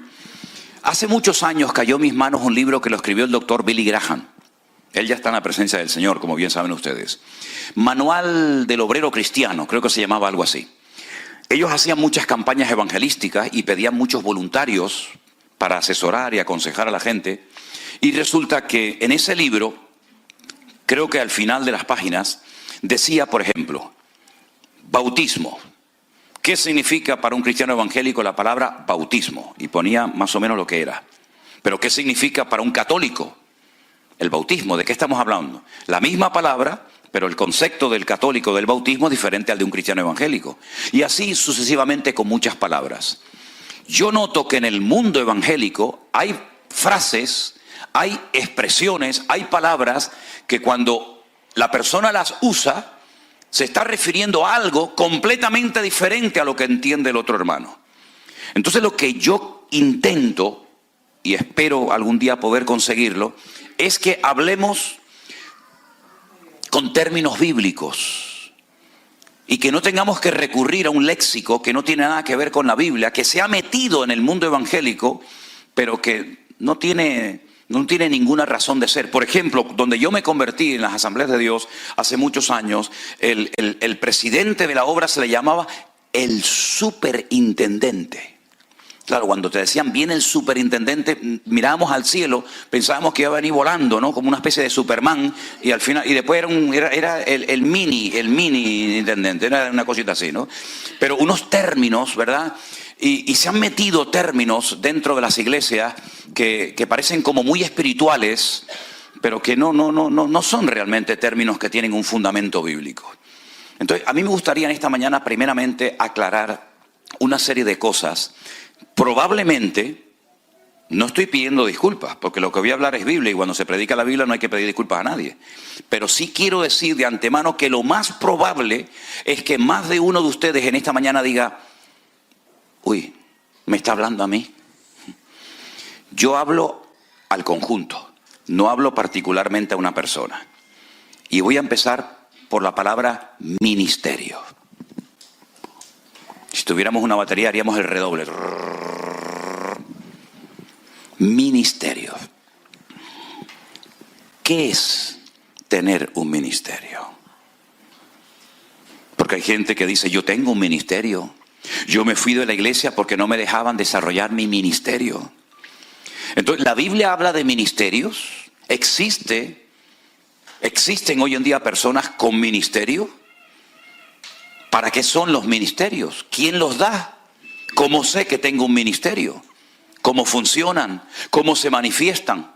Hace muchos años cayó en mis manos un libro que lo escribió el doctor Billy Graham. Él ya está en la presencia del Señor, como bien saben ustedes. Manual del Obrero Cristiano, creo que se llamaba algo así. Ellos hacían muchas campañas evangelísticas y pedían muchos voluntarios para asesorar y aconsejar a la gente. Y resulta que en ese libro, creo que al final de las páginas, decía, por ejemplo, bautismo. ¿Qué significa para un cristiano evangélico la palabra bautismo? Y ponía más o menos lo que era. Pero ¿qué significa para un católico el bautismo? ¿De qué estamos hablando? La misma palabra, pero el concepto del católico del bautismo es diferente al de un cristiano evangélico. Y así sucesivamente con muchas palabras. Yo noto que en el mundo evangélico hay frases, hay expresiones, hay palabras que cuando la persona las usa, se está refiriendo a algo completamente diferente a lo que entiende el otro hermano. Entonces lo que yo intento, y espero algún día poder conseguirlo, es que hablemos con términos bíblicos y que no tengamos que recurrir a un léxico que no tiene nada que ver con la Biblia, que se ha metido en el mundo evangélico, pero que no tiene ninguna razón de ser. Por ejemplo, donde yo me convertí en las Asambleas de Dios hace muchos años, el presidente de la obra se le llamaba el superintendente. Claro, cuando te decían viene el superintendente, mirábamos al cielo, pensábamos que iba a venir volando, ¿no? Como una especie de Superman, y al final, y después era el mini intendente, era una cosita así, ¿no? Pero unos términos, ¿verdad? Y se han metido términos dentro de las iglesias que parecen como muy espirituales, pero que no son realmente términos que tienen un fundamento bíblico. Entonces, a mí me gustaría en esta mañana primeramente aclarar una serie de cosas. Probablemente, no estoy pidiendo disculpas, porque lo que voy a hablar es Biblia y cuando se predica la Biblia no hay que pedir disculpas a nadie. Pero sí quiero decir de antemano que lo más probable es que más de uno de ustedes en esta mañana diga, uy, ¿me está hablando a mí? Yo hablo al conjunto, no hablo particularmente a una persona. Y voy a empezar por la palabra ministerio. Si tuviéramos una batería haríamos el redoble. Ministerio. ¿Qué es tener un ministerio? Porque hay gente que dice, yo tengo un ministerio. Yo me fui de la iglesia porque no me dejaban desarrollar mi ministerio. Entonces, la Biblia habla de ministerios. Existen hoy en día personas con ministerio. ¿Para qué son los ministerios? ¿Quién los da? ¿Cómo sé que tengo un ministerio? ¿Cómo funcionan? ¿Cómo se manifiestan?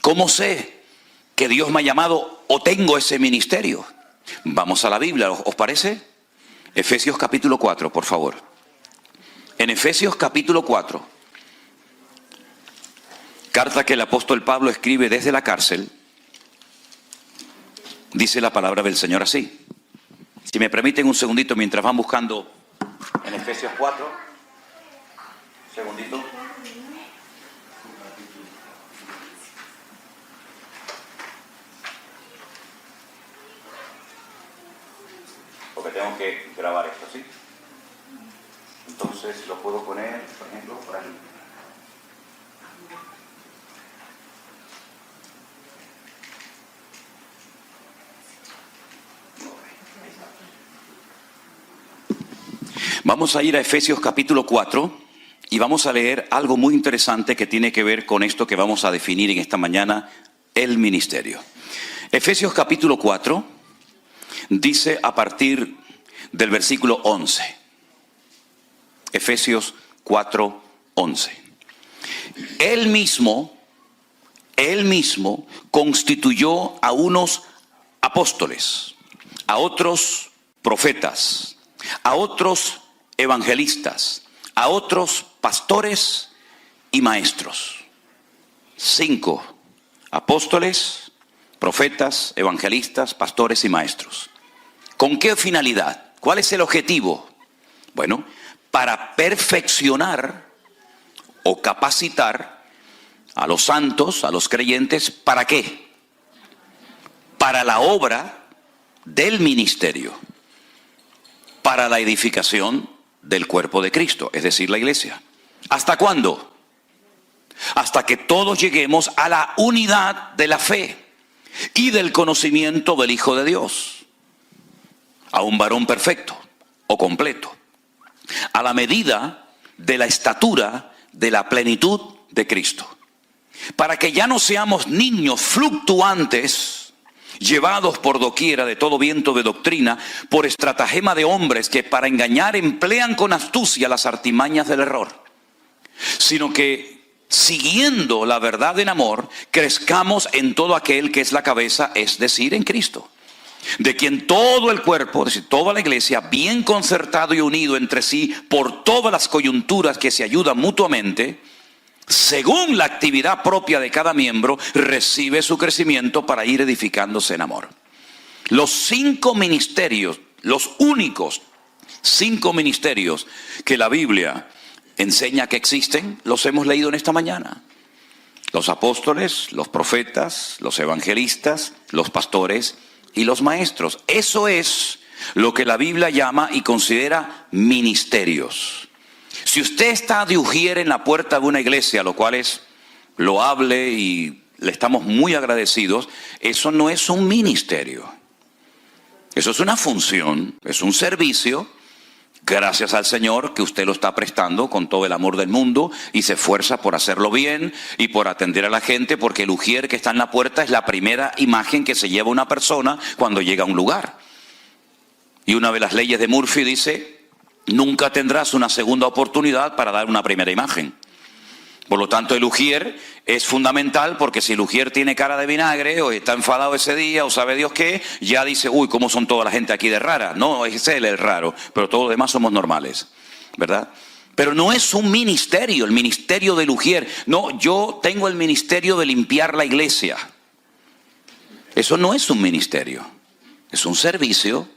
¿Cómo sé que Dios me ha llamado o tengo ese ministerio? Vamos a la Biblia, ¿os parece? Efesios capítulo 4, por favor. En Efesios capítulo 4, carta que el apóstol Pablo escribe desde la cárcel, dice la palabra del Señor así. Si me permiten un segundito mientras van buscando en Efesios 4. Segundito. Porque tengo que grabar esto, ¿sí? Entonces lo puedo poner, por ejemplo, por aquí. Vamos a ir a Efesios capítulo 4 y vamos a leer algo muy interesante que tiene que ver con esto que vamos a definir en esta mañana, el ministerio. Efesios capítulo 4 dice a partir del versículo 11. Efesios 4, 11. Él mismo constituyó a unos apóstoles, a otros profetas, a otros evangelistas, a otros pastores y maestros. 5 apóstoles, profetas, evangelistas, pastores y maestros. ¿Con qué finalidad? ¿Cuál es el objetivo? Bueno, para perfeccionar o capacitar a los santos, a los creyentes, ¿para qué? Para la obra del ministerio, para la edificación del cuerpo de Cristo, es decir, la iglesia. ¿Hasta cuándo? Hasta que todos lleguemos a la unidad de la fe y del conocimiento del Hijo de Dios, a un varón perfecto o completo, a la medida de la estatura de la plenitud de Cristo, para que ya no seamos niños fluctuantes, llevados por doquiera de todo viento de doctrina, por estratagema de hombres que para engañar emplean con astucia las artimañas del error, sino que siguiendo la verdad en amor, crezcamos en todo aquel que es la cabeza, es decir, en Cristo, de quien todo el cuerpo, es decir, toda la iglesia, bien concertado y unido entre sí por todas las coyunturas que se ayudan mutuamente, según la actividad propia de cada miembro, recibe su crecimiento para ir edificándose en amor. Los 5 ministerios, los únicos 5 ministerios que la Biblia enseña que existen, los hemos leído en esta mañana. Los apóstoles, los profetas, los evangelistas, los pastores y los maestros. Eso es lo que la Biblia llama y considera ministerios. Si usted está de ujier en la puerta de una iglesia, lo cual es loable y le estamos muy agradecidos, eso no es un ministerio. Eso es una función, es un servicio, gracias al Señor que usted lo está prestando con todo el amor del mundo y se esfuerza por hacerlo bien y por atender a la gente, porque el ujier que está en la puerta es la primera imagen que se lleva una persona cuando llega a un lugar. Y una de las leyes de Murphy dice: nunca tendrás una segunda oportunidad para dar una primera imagen. Por lo tanto, el ujier es fundamental, porque si el ujier tiene cara de vinagre o está enfadado ese día o sabe Dios qué, ya dice, uy, ¿cómo son toda la gente aquí de rara? No, es él el raro, pero todos los demás somos normales. ¿verdad? Pero no es un ministerio, el ministerio del ujier. No, yo tengo el ministerio de limpiar la iglesia. Eso no es un ministerio, es un servicio,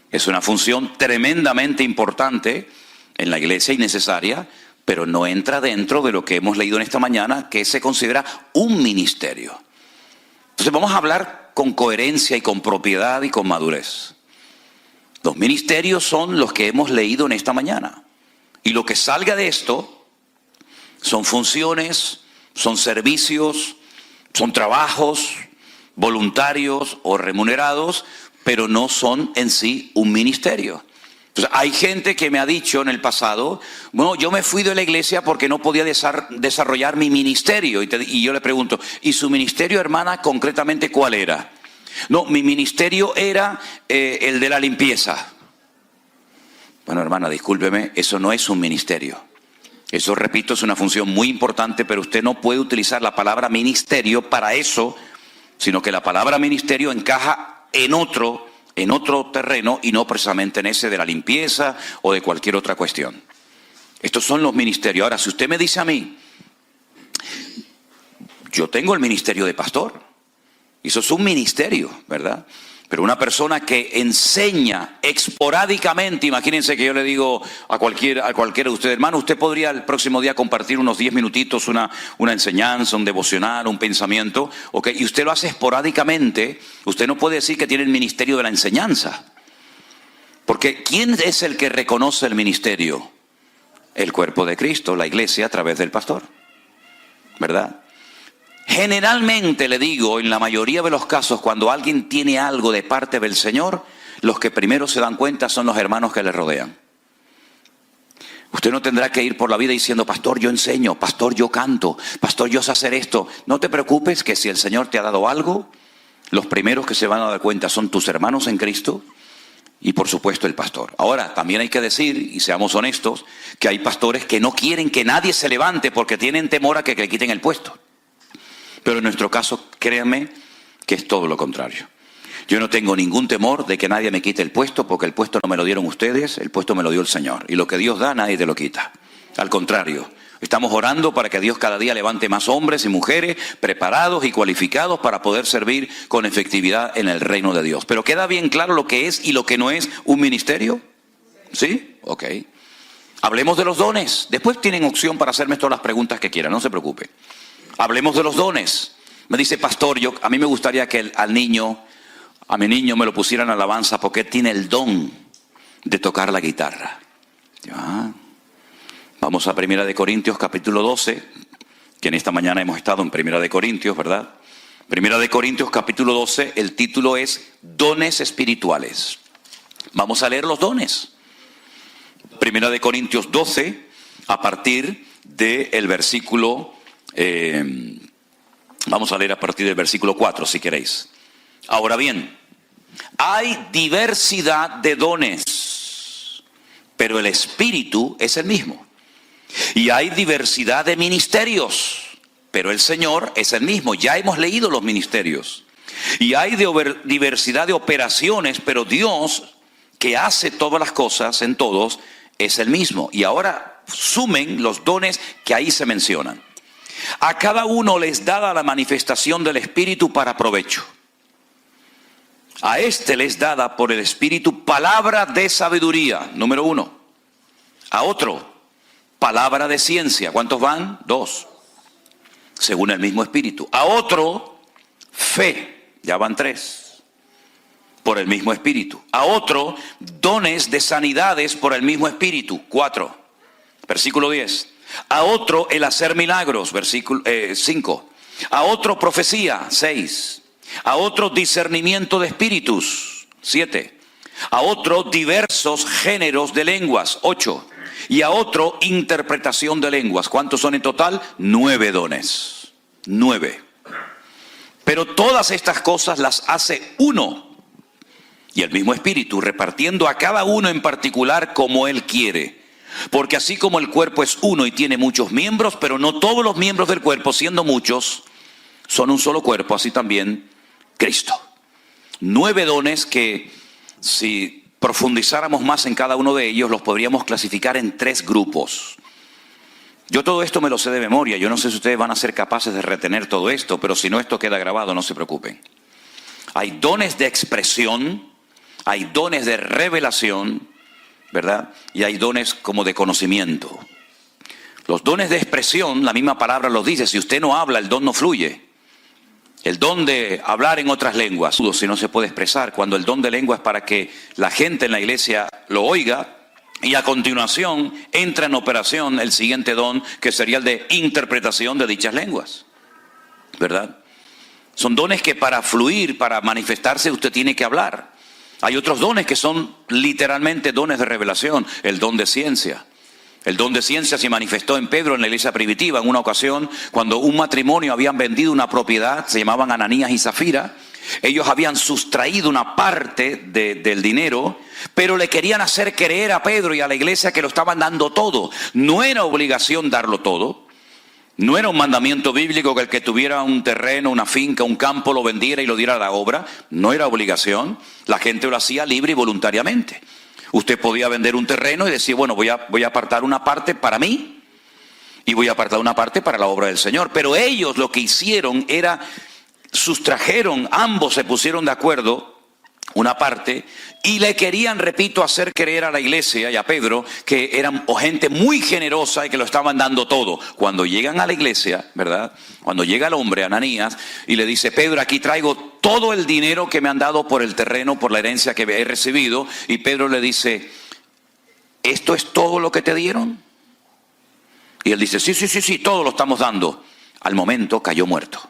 es una función tremendamente importante en la iglesia y necesaria, pero no entra dentro de lo que hemos leído en esta mañana, que se considera un ministerio. Entonces vamos a hablar con coherencia y con propiedad y con madurez. Los ministerios son los que hemos leído en esta mañana. Y lo que salga de esto son funciones, son servicios, son trabajos voluntarios o remunerados, pero no son en sí un ministerio. Entonces, hay gente que me ha dicho en el pasado, bueno, yo me fui de la iglesia porque no podía desarrollar mi ministerio. Y yo le pregunto, ¿y su ministerio, hermana, concretamente cuál era? No, mi ministerio era el de la limpieza. Bueno, hermana, discúlpeme, eso no es un ministerio. Eso, repito, es una función muy importante, pero usted no puede utilizar la palabra ministerio para eso, sino que la palabra ministerio encaja en otro terreno y no precisamente en ese de la limpieza o de cualquier otra cuestión. Estos son los ministerios. Ahora, si usted me dice a mí, yo tengo el ministerio de pastor, y eso es un ministerio, ¿verdad? Pero una persona que enseña esporádicamente, imagínense que yo le digo a cualquiera de ustedes, hermano, usted podría el próximo día compartir unos 10 minutitos, una enseñanza, un devocional, un pensamiento, ¿okay? Y usted lo hace esporádicamente, usted no puede decir que tiene el ministerio de la enseñanza. Porque ¿quién es el que reconoce el ministerio? El cuerpo de Cristo, la iglesia a través del pastor, ¿verdad? Generalmente, le digo, en la mayoría de los casos, cuando alguien tiene algo de parte del Señor, los que primero se dan cuenta son los hermanos que le rodean. Usted no tendrá que ir por la vida diciendo, pastor, yo enseño, pastor, yo canto, pastor, yo sé hacer esto. No te preocupes, que si el Señor te ha dado algo, los primeros que se van a dar cuenta son tus hermanos en Cristo y por supuesto el pastor. Ahora, también hay que decir, y seamos honestos, que hay pastores que no quieren que nadie se levante porque tienen temor a que le quiten el puesto. Pero en nuestro caso, créanme que es todo lo contrario. Yo no tengo ningún temor de que nadie me quite el puesto, porque el puesto no me lo dieron ustedes, el puesto me lo dio el Señor. Y lo que Dios da, nadie te lo quita. Al contrario, estamos orando para que Dios cada día levante más hombres y mujeres preparados y cualificados para poder servir con efectividad en el reino de Dios. Pero ¿queda bien claro lo que es y lo que no es un ministerio? ¿Sí? Ok. Hablemos de los dones. Después tienen opción para hacerme todas las preguntas que quieran, no se preocupe. Hablemos de los dones. Me dice, pastor, a mí me gustaría que a mi niño me lo pusieran en alabanza porque tiene el don de tocar la guitarra. Vamos a 1 Corintios capítulo 12, que en esta mañana hemos estado en 1 Corintios, ¿verdad? 1 Corintios capítulo 12, el título es Dones Espirituales. Vamos a leer los dones. 1 Corintios 12, a partir del versículo... vamos a leer a partir del versículo 4 si queréis. Ahora bien, hay diversidad de dones, pero el Espíritu es el mismo. Y hay diversidad de ministerios, pero el Señor es el mismo. Ya hemos leído los ministerios. Y hay diversidad de operaciones, pero Dios, que hace todas las cosas en todos, es el mismo. Y ahora sumen los dones que ahí se mencionan. A cada uno les dada la manifestación del Espíritu para provecho. A este les dada por el Espíritu palabra de sabiduría, número 1. A otro, palabra de ciencia. ¿Cuántos van? 2. Según el mismo Espíritu. A otro, fe. Ya van 3. Por el mismo Espíritu. A otro, dones de sanidades por el mismo Espíritu. 4. Versículo 10. A otro el hacer milagros, versículo 5. A otro profecía, 6. A otro discernimiento de espíritus, 7. A otro diversos géneros de lenguas, 8. Y a otro interpretación de lenguas. ¿Cuántos son en total? 9 dones. 9. Pero todas estas cosas las hace uno. Y el mismo Espíritu, repartiendo a cada uno en particular como Él quiere. Porque así como el cuerpo es uno y tiene muchos miembros, pero no todos los miembros del cuerpo, siendo muchos, son un solo cuerpo, así también Cristo. 9 dones que, si profundizáramos más en cada uno de ellos, los podríamos clasificar en 3 grupos. Yo todo esto me lo sé de memoria. Yo no sé si ustedes van a ser capaces de retener todo esto, pero si no, esto queda grabado, no se preocupen. Hay dones de expresión, hay dones de revelación, ¿verdad? Y hay dones como de conocimiento. Los dones de expresión, la misma palabra los dice, si usted no habla, el don no fluye. El don de hablar en otras lenguas, si no se puede expresar, cuando el don de lengua es para que la gente en la iglesia lo oiga, y a continuación entra en operación el siguiente don, que sería el de interpretación de dichas lenguas, ¿verdad? Son dones que para fluir, para manifestarse, usted tiene que hablar. Hay otros dones que son literalmente dones de revelación, el don de ciencia. El don de ciencia se manifestó en Pedro en la iglesia primitiva en una ocasión cuando un matrimonio habían vendido una propiedad, se llamaban Ananías y Zafira. Ellos habían sustraído una parte del dinero, pero le querían hacer creer a Pedro y a la iglesia que lo estaban dando todo. No era obligación darlo todo. No era un mandamiento bíblico que el que tuviera un terreno, una finca, un campo lo vendiera y lo diera a la obra. No era obligación. La gente lo hacía libre y voluntariamente. Usted podía vender un terreno y decir, bueno, voy a apartar una parte para mí y voy a apartar una parte para la obra del Señor. Pero ellos lo que hicieron era, sustrajeron, ambos se pusieron de acuerdo, una parte, y le querían, repito, hacer creer a la iglesia y a Pedro que eran gente muy generosa y que lo estaban dando todo. Cuando llegan a la iglesia, ¿verdad? Cuando llega el hombre, Ananías, y le dice, Pedro, aquí traigo todo el dinero que me han dado por el terreno, por la herencia que he recibido, y Pedro le dice, ¿esto es todo lo que te dieron? Y él dice, sí, todo lo estamos dando. Al momento cayó muerto.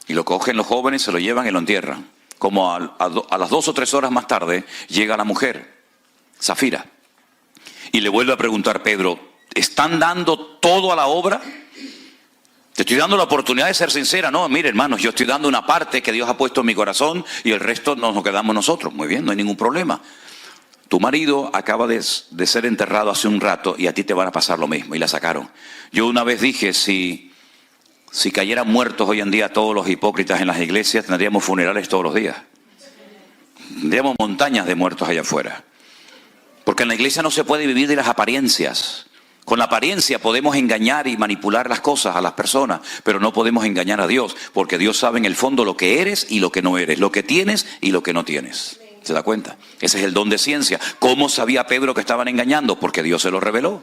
Y lo cogen los jóvenes, se lo llevan y lo entierran. Como a las 2 o 3 horas más tarde llega la mujer, Zafira, y le vuelve a preguntar, Pedro, ¿están dando todo a la obra? Te estoy dando la oportunidad de ser sincera. No, mire, hermanos, yo estoy dando una parte que Dios ha puesto en mi corazón y el resto nos quedamos nosotros. Muy bien, no hay ningún problema. Tu marido acaba de ser enterrado hace un rato y a ti te van a pasar lo mismo. Y la sacaron. Yo una vez dije, si cayeran muertos hoy en día todos los hipócritas en las iglesias, tendríamos funerales todos los días. Tendríamos montañas de muertos allá afuera. Porque en la iglesia no se puede vivir de las apariencias. Con la apariencia podemos engañar y manipular las cosas a las personas, pero no podemos engañar a Dios, porque Dios sabe en el fondo lo que eres y lo que no eres, lo que tienes y lo que no tienes. ¿Se da cuenta? Ese es el don de ciencia. ¿Cómo sabía Pedro que estaban engañando? Porque Dios se lo reveló.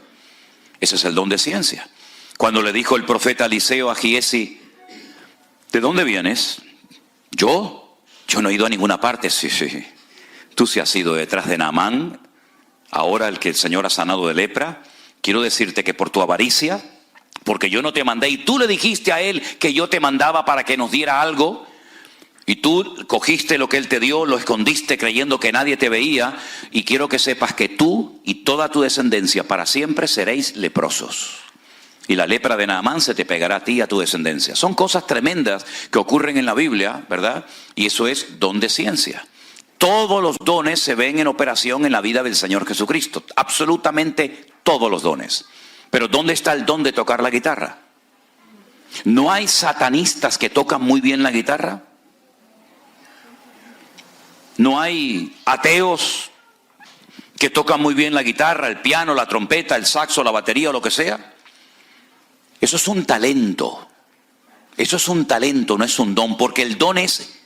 Ese es el don de ciencia. Cuando le dijo el profeta Eliseo a Giesi, ¿de dónde vienes? ¿Yo no he ido a ninguna parte. Sí. Tú sí has ido detrás de Naamán, ahora el que el Señor ha sanado de lepra. Quiero decirte que por tu avaricia, porque yo no te mandé y tú le dijiste a él que yo te mandaba para que nos diera algo, y tú cogiste lo que él te dio, lo escondiste creyendo que nadie te veía, y quiero que sepas que tú y toda tu descendencia para siempre seréis leprosos. Y la lepra de Naamán se te pegará a ti y a tu descendencia. Son cosas tremendas que ocurren en la Biblia, ¿verdad? Y eso es don de ciencia. Todos los dones se ven en operación en la vida del Señor Jesucristo. Absolutamente todos los dones. Pero ¿dónde está el don de tocar la guitarra? ¿No hay satanistas que tocan muy bien la guitarra? ¿No hay ateos que tocan muy bien la guitarra, el piano, la trompeta, el saxo, la batería o lo que sea? Eso es un talento. Eso es un talento, no es un don, porque el don es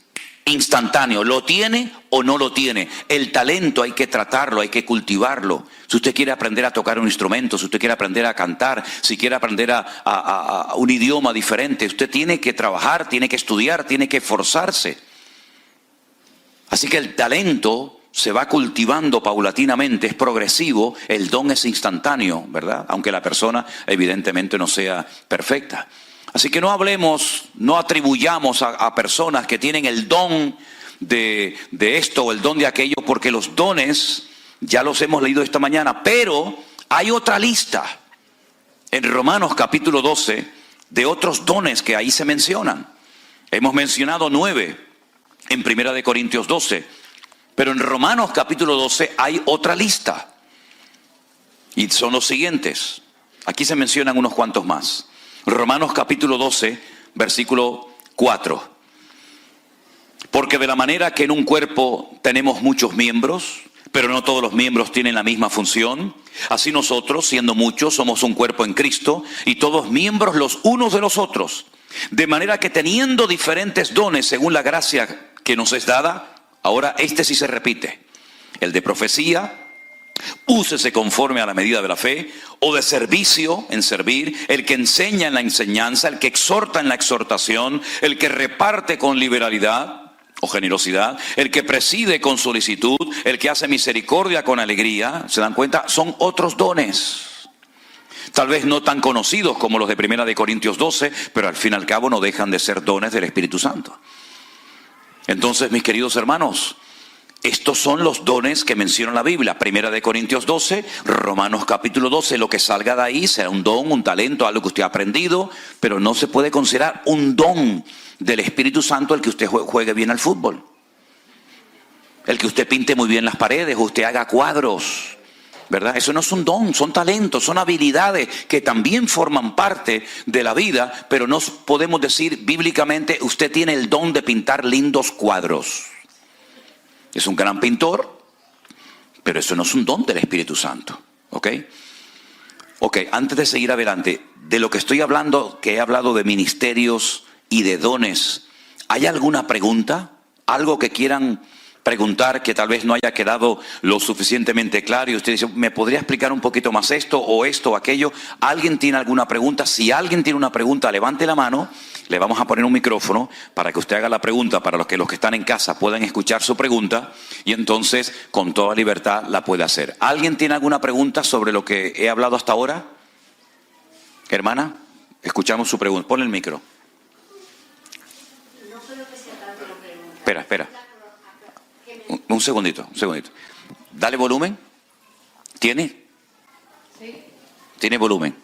instantáneo. ¿Lo tiene o no lo tiene? El talento hay que tratarlo, hay que cultivarlo. Si usted quiere aprender a tocar un instrumento, si usted quiere aprender a cantar, si quiere aprender a un idioma diferente, usted tiene que trabajar, tiene que estudiar, tiene que esforzarse. Así que el talento se va cultivando paulatinamente, es progresivo, el don es instantáneo, ¿verdad? Aunque la persona evidentemente no sea perfecta. Así que no hablemos, no atribuyamos a personas que tienen el don de esto o el don de aquello, porque los dones ya los hemos leído esta mañana, pero hay otra lista en Romanos capítulo 12 de otros dones que ahí se mencionan. Hemos mencionado 9 en Primera de Corintios 12. Pero en Romanos capítulo 12 hay otra lista. Y son los siguientes. Aquí se mencionan unos cuantos más. Romanos capítulo 12, versículo 4. Porque de la manera que en un cuerpo tenemos muchos miembros, pero no todos los miembros tienen la misma función, así nosotros, siendo muchos, somos un cuerpo en Cristo y todos miembros los unos de los otros. De manera que teniendo diferentes dones según la gracia que nos es dada, ahora este sí se repite. El de profecía, úsese conforme a la medida de la fe, o de servicio, en servir, el que enseña en la enseñanza, el que exhorta en la exhortación, el que reparte con liberalidad o generosidad, el que preside con solicitud, el que hace misericordia con alegría. ¿Se dan cuenta? Son otros dones. Tal vez no tan conocidos como los de 1 Corintios 12, pero al fin y al cabo no dejan de ser dones del Espíritu Santo. Entonces, mis queridos hermanos, estos son los dones que menciona la Biblia. 1 Corintios 12, Romanos capítulo 12, lo que salga de ahí será un don, un talento, algo que usted ha aprendido, pero no se puede considerar un don del Espíritu Santo el que usted juegue bien al fútbol, el que usted pinte muy bien las paredes, usted haga cuadros, ¿verdad? Eso no es un don, son talentos, son habilidades que también forman parte de la vida, pero no podemos decir bíblicamente usted tiene el don de pintar lindos cuadros. Es un gran pintor, pero eso no es un don del Espíritu Santo. ¿Ok? Ok, antes de seguir adelante, de lo que estoy hablando, que he hablado de ministerios y de dones, ¿hay alguna pregunta? ¿Algo que quieran preguntar que tal vez no haya quedado lo suficientemente claro? Y usted dice, ¿me podría explicar un poquito más esto o aquello? ¿Alguien tiene alguna pregunta? Si alguien tiene una pregunta, levante la mano. Le vamos a poner un micrófono para que usted haga la pregunta, para los que están en casa puedan escuchar su pregunta y entonces con toda libertad la puede hacer. ¿Alguien tiene alguna pregunta sobre lo que he hablado hasta ahora? Hermana, escuchamos su pregunta. Ponle el micro. No creo que sea tanto la pregunta. Espera. Un segundito. Dale volumen. ¿Tiene? Sí. ¿Tiene volumen?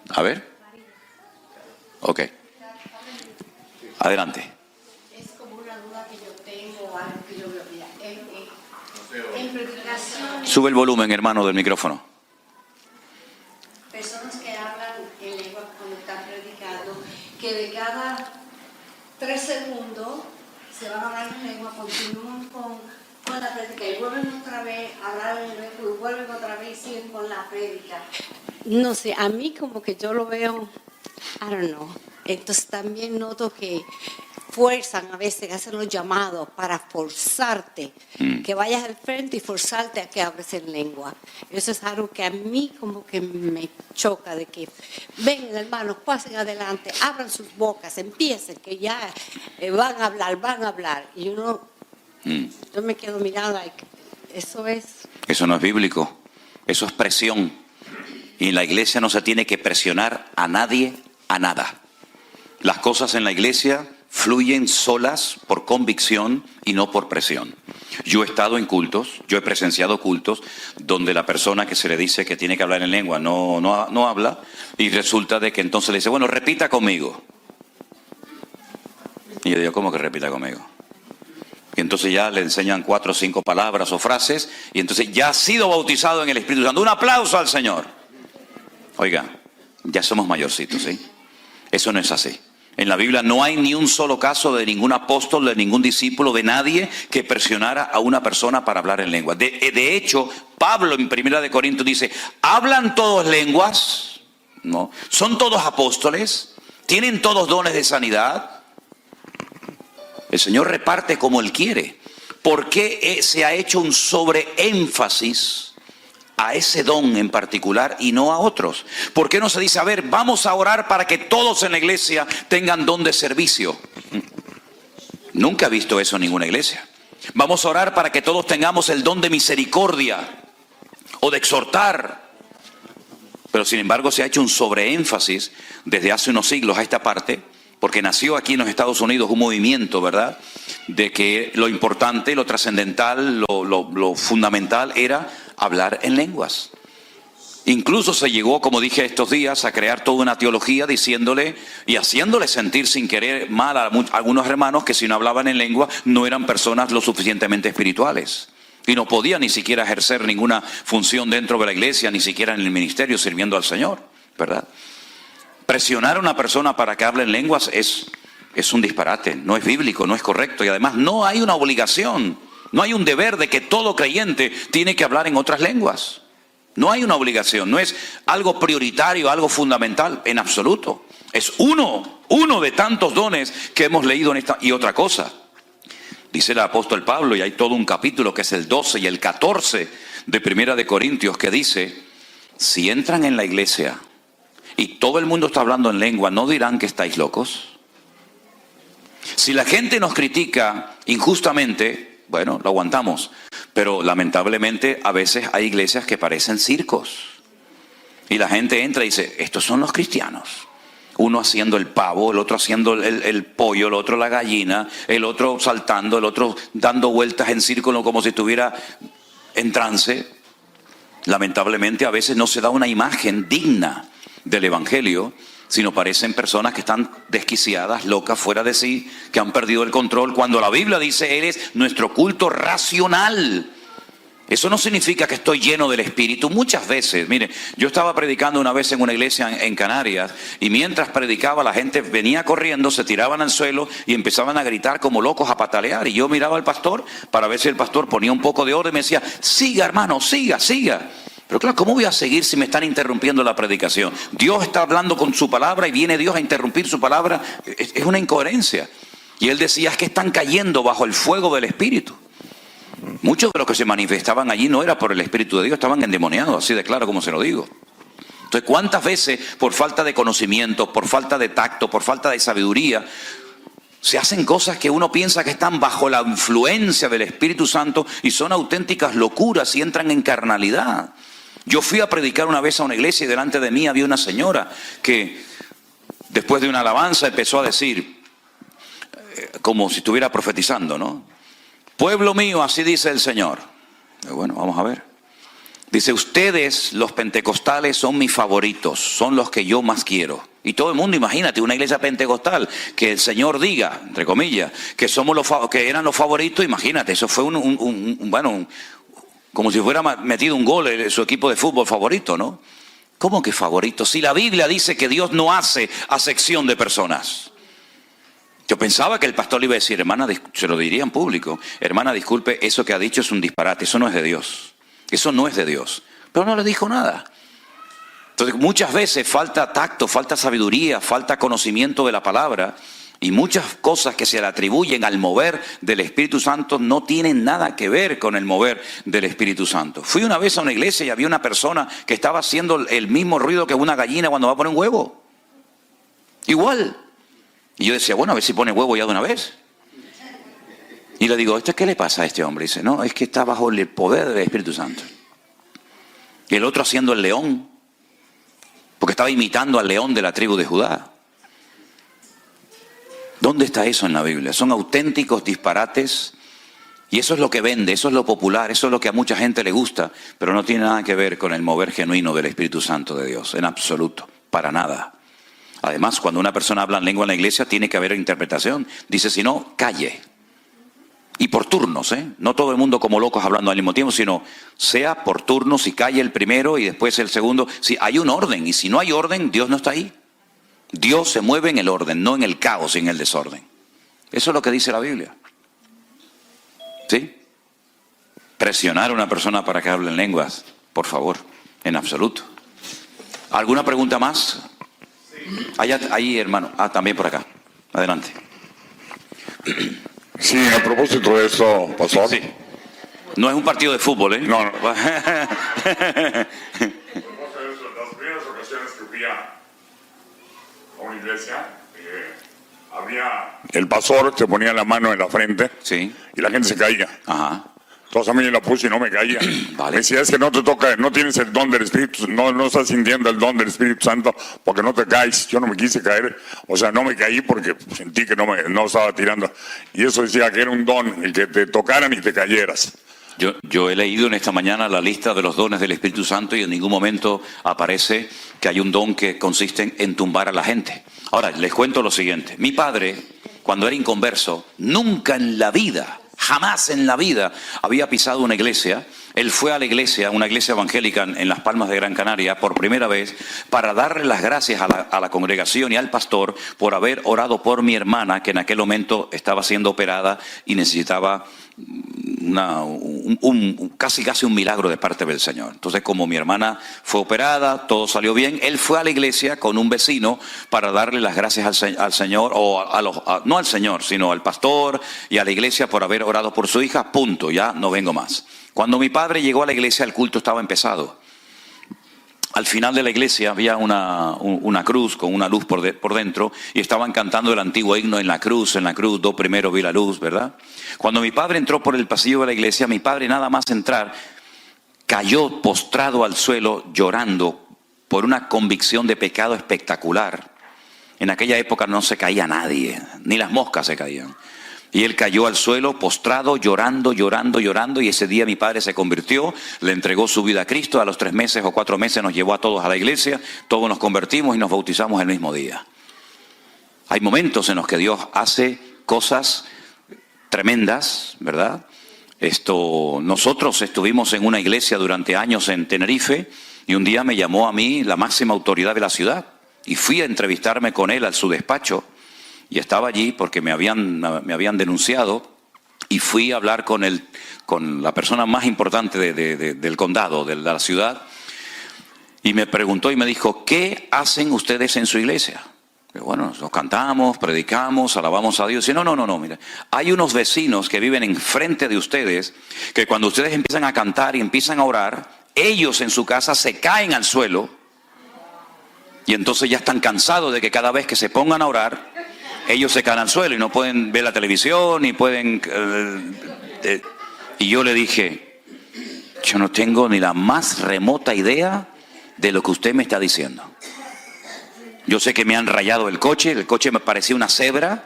A ver. Ok. Adelante. Es como una duda que yo tengo, algo que yo veo. Mira, en predicaciones, Sube el volumen, hermano, del micrófono. personas que hablan en lengua cuando están predicando, que de cada 3 segundos se van a hablar en lengua, continúan con la prédica y vuelven otra vez a hablar en lengua y vuelven otra vez y siguen con la prédica. No sé, a mí como que yo lo veo, I don't know. Entonces también noto que fuerzan a veces, hacen los llamados para forzarte, que vayas al frente y forzarte a que hables en lengua. Eso es algo que a mí como que me choca, de que vengan hermanos, pasen adelante, abran sus bocas, empiecen, que ya van a hablar. Y uno, yo me quedo mirando, like, eso no es bíblico, eso es presión. Y en la iglesia no se tiene que presionar a nadie, a nada. Las cosas en la iglesia fluyen solas por convicción y no por presión. Yo he estado en cultos, yo he presenciado cultos donde la persona que se le dice que tiene que hablar en lengua no habla y resulta de que entonces le dice, bueno, repita conmigo. Y yo digo, ¿cómo que repita conmigo? Y entonces ya le enseñan 4 o 5 palabras o frases y entonces ya ha sido bautizado en el Espíritu Santo. Un aplauso al Señor. Oiga, ya somos mayorcitos, ¿sí? Eso no es así. En la Biblia no hay ni un solo caso de ningún apóstol, de ningún discípulo, de nadie que presionara a una persona para hablar en lengua. De hecho, Pablo en 1 Corintios dice, ¿hablan todos lenguas? ¿No? ¿Son todos apóstoles? ¿Tienen todos dones de sanidad? El Señor reparte como Él quiere. ¿Por qué se ha hecho un sobreénfasis a ese don en particular y no a otros? ¿Por qué no se dice, a ver, vamos a orar para que todos en la iglesia tengan don de servicio? Nunca he visto eso en ninguna iglesia. Vamos a orar para que todos tengamos el don de misericordia o de exhortar. Pero sin embargo se ha hecho un sobreénfasis desde hace unos siglos a esta parte, porque nació aquí en los Estados Unidos un movimiento, ¿verdad?, de que lo importante, lo trascendental, lo fundamental era hablar en lenguas. Incluso se llegó, como dije estos días, a crear toda una teología diciéndole y haciéndole sentir sin querer mal a algunos hermanos que si no hablaban en lengua no eran personas lo suficientemente espirituales. Y no podían ni siquiera ejercer ninguna función dentro de la iglesia, ni siquiera en el ministerio sirviendo al Señor, ¿verdad? Presionar a una persona para que hable en lenguas es es un disparate, no es bíblico, no es correcto. Y además no hay una obligación, no hay un deber de que todo creyente tiene que hablar en otras lenguas. No hay una obligación, no es algo prioritario, algo fundamental, en absoluto. Es uno de tantos dones que hemos leído en esta. Y otra cosa, dice el apóstol Pablo, y hay todo un capítulo que es el 12 y el 14 de Primera de Corintios, que dice, si entran en la iglesia y todo el mundo está hablando en lengua, ¿no dirán que estáis locos? Si la gente nos critica injustamente, bueno, lo aguantamos. Pero lamentablemente a veces hay iglesias que parecen circos. Y la gente entra y dice, estos son los cristianos. Uno haciendo el pavo, el otro haciendo el pollo, el otro la gallina, el otro saltando, el otro dando vueltas en círculo como si estuviera en trance. Lamentablemente a veces no se da una imagen digna del evangelio, sino parecen personas que están desquiciadas, locas, fuera de sí, que han perdido el control, cuando la Biblia dice, eres nuestro culto racional. Eso no significa que estoy lleno del Espíritu. Muchas veces, mire, yo estaba predicando una vez en una iglesia en Canarias, y mientras predicaba la gente venía corriendo, se tiraban al suelo y empezaban a gritar como locos, a patalear. Y yo miraba al pastor para ver si el pastor ponía un poco de orden y me decía, siga hermano, siga, siga. Pero claro, ¿cómo voy a seguir si me están interrumpiendo la predicación? Dios está hablando con su palabra y viene Dios a interrumpir su palabra. Es una incoherencia. Y él decía, es que están cayendo bajo el fuego del Espíritu. Muchos de los que se manifestaban allí no era por el Espíritu de Dios, estaban endemoniados, así de claro como se lo digo. Entonces, ¿cuántas veces por falta de conocimiento, por falta de tacto, por falta de sabiduría, se hacen cosas que uno piensa que están bajo la influencia del Espíritu Santo y son auténticas locuras y entran en carnalidad? Yo fui a predicar una vez a una iglesia y delante de mí había una señora que después de una alabanza empezó a decir, como si estuviera profetizando, ¿no? Pueblo mío, así dice el Señor. Bueno, vamos a ver. Dice, ustedes, los pentecostales, son mis favoritos, son los que yo más quiero. Y todo el mundo, imagínate, una iglesia pentecostal, que el Señor diga, entre comillas, que somos que eran los favoritos, imagínate, eso fue como si fuera metido un gol en su equipo de fútbol favorito, ¿no? ¿Cómo que favorito? Si la Biblia dice que Dios no hace acepción de personas. Yo pensaba que el pastor le iba a decir, hermana, se lo diría en público, hermana, disculpe, eso que ha dicho es un disparate, eso no es de Dios. Eso no es de Dios. Pero no le dijo nada. Entonces muchas veces falta tacto, falta sabiduría, falta conocimiento de la palabra, y muchas cosas que se le atribuyen al mover del Espíritu Santo no tienen nada que ver con el mover del Espíritu Santo. Fui una vez a una iglesia y había una persona que estaba haciendo el mismo ruido que una gallina cuando va a poner un huevo. Igual. Y yo decía, bueno, a ver si pone huevo ya de una vez. Y le digo, ¿qué le pasa a este hombre? Y dice, no, es que está bajo el poder del Espíritu Santo. Y el otro haciendo el león, porque estaba imitando al león de la tribu de Judá. ¿Dónde está eso en la Biblia? Son auténticos disparates, y eso es lo que vende, eso es lo popular, eso es lo que a mucha gente le gusta, pero no tiene nada que ver con el mover genuino del Espíritu Santo de Dios, en absoluto, para nada. Además, cuando una persona habla en lengua en la iglesia, tiene que haber interpretación. Dice, si no, calle. Y por turnos, ¿eh? No todo el mundo como locos hablando al mismo tiempo, sino sea por turnos y calle el primero y después el segundo. Si hay un orden, y si no hay orden, Dios no está ahí. Dios se mueve en el orden, no en el caos y en el desorden. Eso es lo que dice la Biblia. ¿Sí? Presionar a una persona para que hable en lenguas, por favor, en absoluto. ¿Alguna pregunta más? Ahí, hermano. También por acá. Adelante. Sí, a propósito de eso, pastor. Sí. No es un partido de fútbol, ¿eh? No. No. A propósito de eso, las primeras ocasiones que fui a una iglesia, el pastor se ponía la mano en la frente, Sí. y la gente se caía. Ajá. Entonces a mí la puse y no me caía. Vale. Me decía, es que no te toca, no tienes el don del Espíritu, no estás sintiendo el don del Espíritu Santo porque no te caes. Yo no me quise caer, o sea, no me caí porque sentí que no estaba tirando. Y eso decía que era un don, el que te tocaran y te cayeras. Yo he leído en esta mañana la lista de los dones del Espíritu Santo y en ningún momento aparece que hay un don que consiste en tumbar a la gente. Ahora, les cuento lo siguiente. Mi padre, cuando era inconverso, nunca en la vida, jamás en la vida había pisado una iglesia Él fue a la iglesia, una iglesia evangélica en Las Palmas de Gran Canaria, por primera vez, para darle las gracias a la congregación y al pastor por haber orado por mi hermana, que en aquel momento estaba siendo operada y necesitaba casi un milagro de parte del Señor. Entonces, como mi hermana fue operada, todo salió bien, él fue a la iglesia con un vecino para darle las gracias al Señor, no al Señor, sino al pastor y a la iglesia por haber orado por su hija. Punto, ya no vengo más. Cuando mi padre llegó a la iglesia, el culto estaba empezado. Al final de la iglesia había una cruz con una luz por dentro y estaban cantando el antiguo himno en la cruz, do primero vi la luz, ¿verdad? Cuando mi padre entró por el pasillo de la iglesia, mi padre nada más entrar, cayó postrado al suelo llorando por una convicción de pecado espectacular. En aquella época no se caía nadie, ni las moscas se caían. Y él cayó al suelo, postrado, llorando, y ese día mi padre se convirtió, le entregó su vida a Cristo. A los 3 meses o 4 meses nos llevó a todos a la iglesia, todos nos convertimos y nos bautizamos el mismo día. Hay momentos en los que Dios hace cosas tremendas, ¿verdad? Nosotros estuvimos en una iglesia durante años en Tenerife y un día me llamó a mí la máxima autoridad de la ciudad y fui a entrevistarme con él a su despacho. Y estaba allí porque me habían denunciado y fui a hablar con la persona más importante del condado, de la ciudad. Y me preguntó y me dijo, ¿qué hacen ustedes en su iglesia? Y bueno, nos cantamos, predicamos, alabamos a Dios. Y no, mira, hay unos vecinos que viven enfrente de ustedes que cuando ustedes empiezan a cantar y empiezan a orar, ellos en su casa se caen al suelo y entonces ya están cansados de que cada vez que se pongan a orar, ellos se caen al suelo y no pueden ver la televisión, ni pueden... Y yo le dije, yo no tengo ni la más remota idea de lo que usted me está diciendo. Yo sé que me han rayado el coche me parecía una cebra,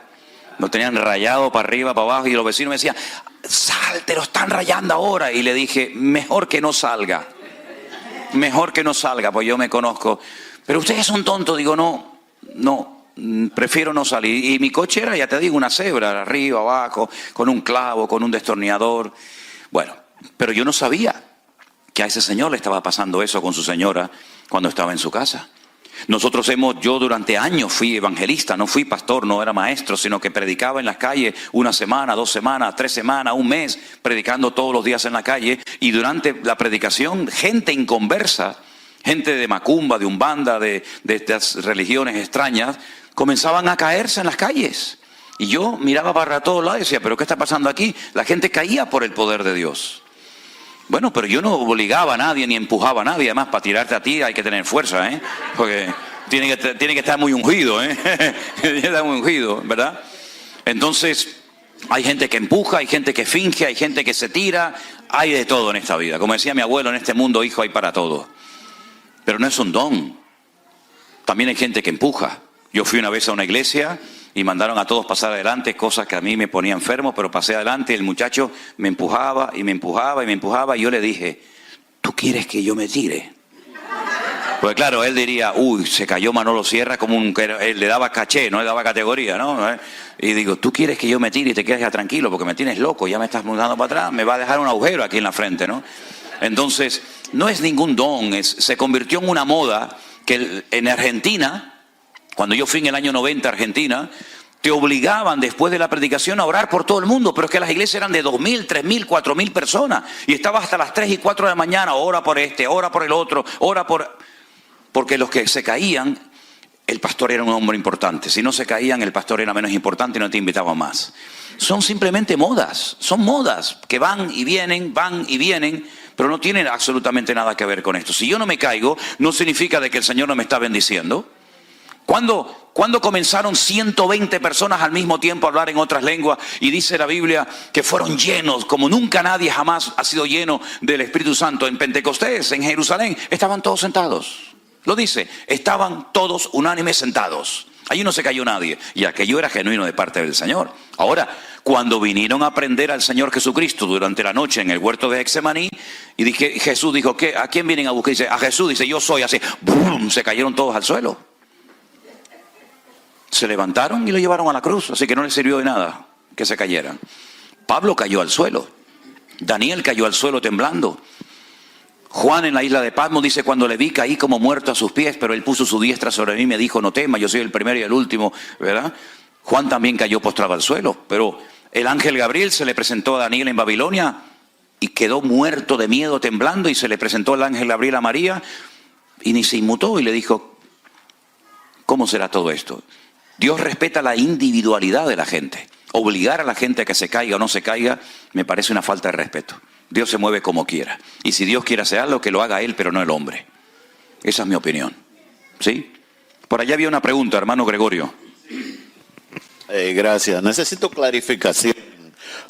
lo tenían rayado para arriba, para abajo, y los vecinos me decían, sal, te lo están rayando ahora. Y le dije, mejor que no salga, pues yo me conozco. Pero ustedes son tontos. Digo, no. Prefiero no salir. Y mi coche era, ya te digo, una cebra, arriba, abajo, con un clavo, con un destornillador. Bueno, pero yo no sabía que a ese señor le estaba pasando eso con su señora cuando estaba en su casa. Yo durante años fui evangelista, no fui pastor, no era maestro, sino que predicaba en las calles 1 semana, 2 semanas, 3 semanas, 1 mes, predicando todos los días en la calle. Y durante la predicación, gente inconversa, gente de macumba, de umbanda, de estas religiones extrañas, comenzaban a caerse en las calles. Y yo miraba para todos lados y decía, ¿pero qué está pasando aquí? La gente caía por el poder de Dios. Bueno, pero yo no obligaba a nadie ni empujaba a nadie. Además, para tirarte a ti hay que tener fuerza, ¿eh? Porque tiene que estar muy ungido, ¿eh? Tiene que estar muy ungido, ¿verdad? Entonces, hay gente que empuja, hay gente que finge, hay gente que se tira. Hay de todo en esta vida. Como decía mi abuelo, en este mundo, hijo, hay para todo. Pero no es un don. También hay gente que empuja. Yo fui una vez a una iglesia y mandaron a todos pasar adelante, cosas que a mí me ponía enfermo, pero pasé adelante y el muchacho me empujaba y me empujaba y me empujaba y yo le dije, ¿tú quieres que yo me tire? Pues claro, él diría, se cayó Manolo Sierra, él le daba caché, no le daba categoría, ¿no? Y digo, ¿tú quieres que yo me tire y te quedes ya tranquilo? Porque me tienes loco, ya me estás mudando para atrás, me va a dejar un agujero aquí en la frente, ¿no? Entonces, no es ningún don, se convirtió en una moda que en Argentina... Cuando yo fui en el año 90 a Argentina, te obligaban después de la predicación a orar por todo el mundo, pero es que las iglesias eran de 2.000, 3.000, 4.000 personas y estabas hasta las 3 y 4 de la mañana, ora por este, ora por el otro, porque los que se caían, el pastor era un hombre importante. Si no se caían, el pastor era menos importante y no te invitaba más. Son simplemente modas, son modas que van y vienen, pero no tienen absolutamente nada que ver con esto. Si yo no me caigo, no significa de que el Señor no me está bendiciendo. ¿Cuándo comenzaron 120 personas al mismo tiempo a hablar en otras lenguas? Y dice la Biblia que fueron llenos, como nunca nadie jamás ha sido lleno del Espíritu Santo. En Pentecostés, en Jerusalén, estaban todos sentados. Lo dice, estaban todos unánimes sentados. Allí no se cayó nadie. Y aquello era genuino de parte del Señor. Ahora, cuando vinieron a prender al Señor Jesucristo durante la noche en el huerto de Getsemaní, y Jesús dijo, ¿a quién vienen a buscar? Dice, a Jesús, dice, yo soy. Así, ¡bum!, se cayeron todos al suelo. Se levantaron y lo llevaron a la cruz, así que no les sirvió de nada que se cayeran. Pablo cayó al suelo. Daniel cayó al suelo temblando. Juan en la isla de Patmos dice, cuando le vi caí como muerto a sus pies, pero él puso su diestra sobre mí y me dijo, no temas, yo soy el primero y el último, ¿verdad? Juan también cayó postrado al suelo, pero el ángel Gabriel se le presentó a Daniel en Babilonia y quedó muerto de miedo, temblando, y se le presentó el ángel Gabriel a María y ni se inmutó y le dijo, ¿cómo será todo esto? Dios respeta la individualidad de la gente. Obligar a la gente a que se caiga o no se caiga me parece una falta de respeto. Dios se mueve como quiera. Y si Dios quiere hacer algo, que lo haga Él, pero no el hombre. Esa es mi opinión. ¿Sí? Por allá había una pregunta, hermano Gregorio. Gracias. Necesito clarificación.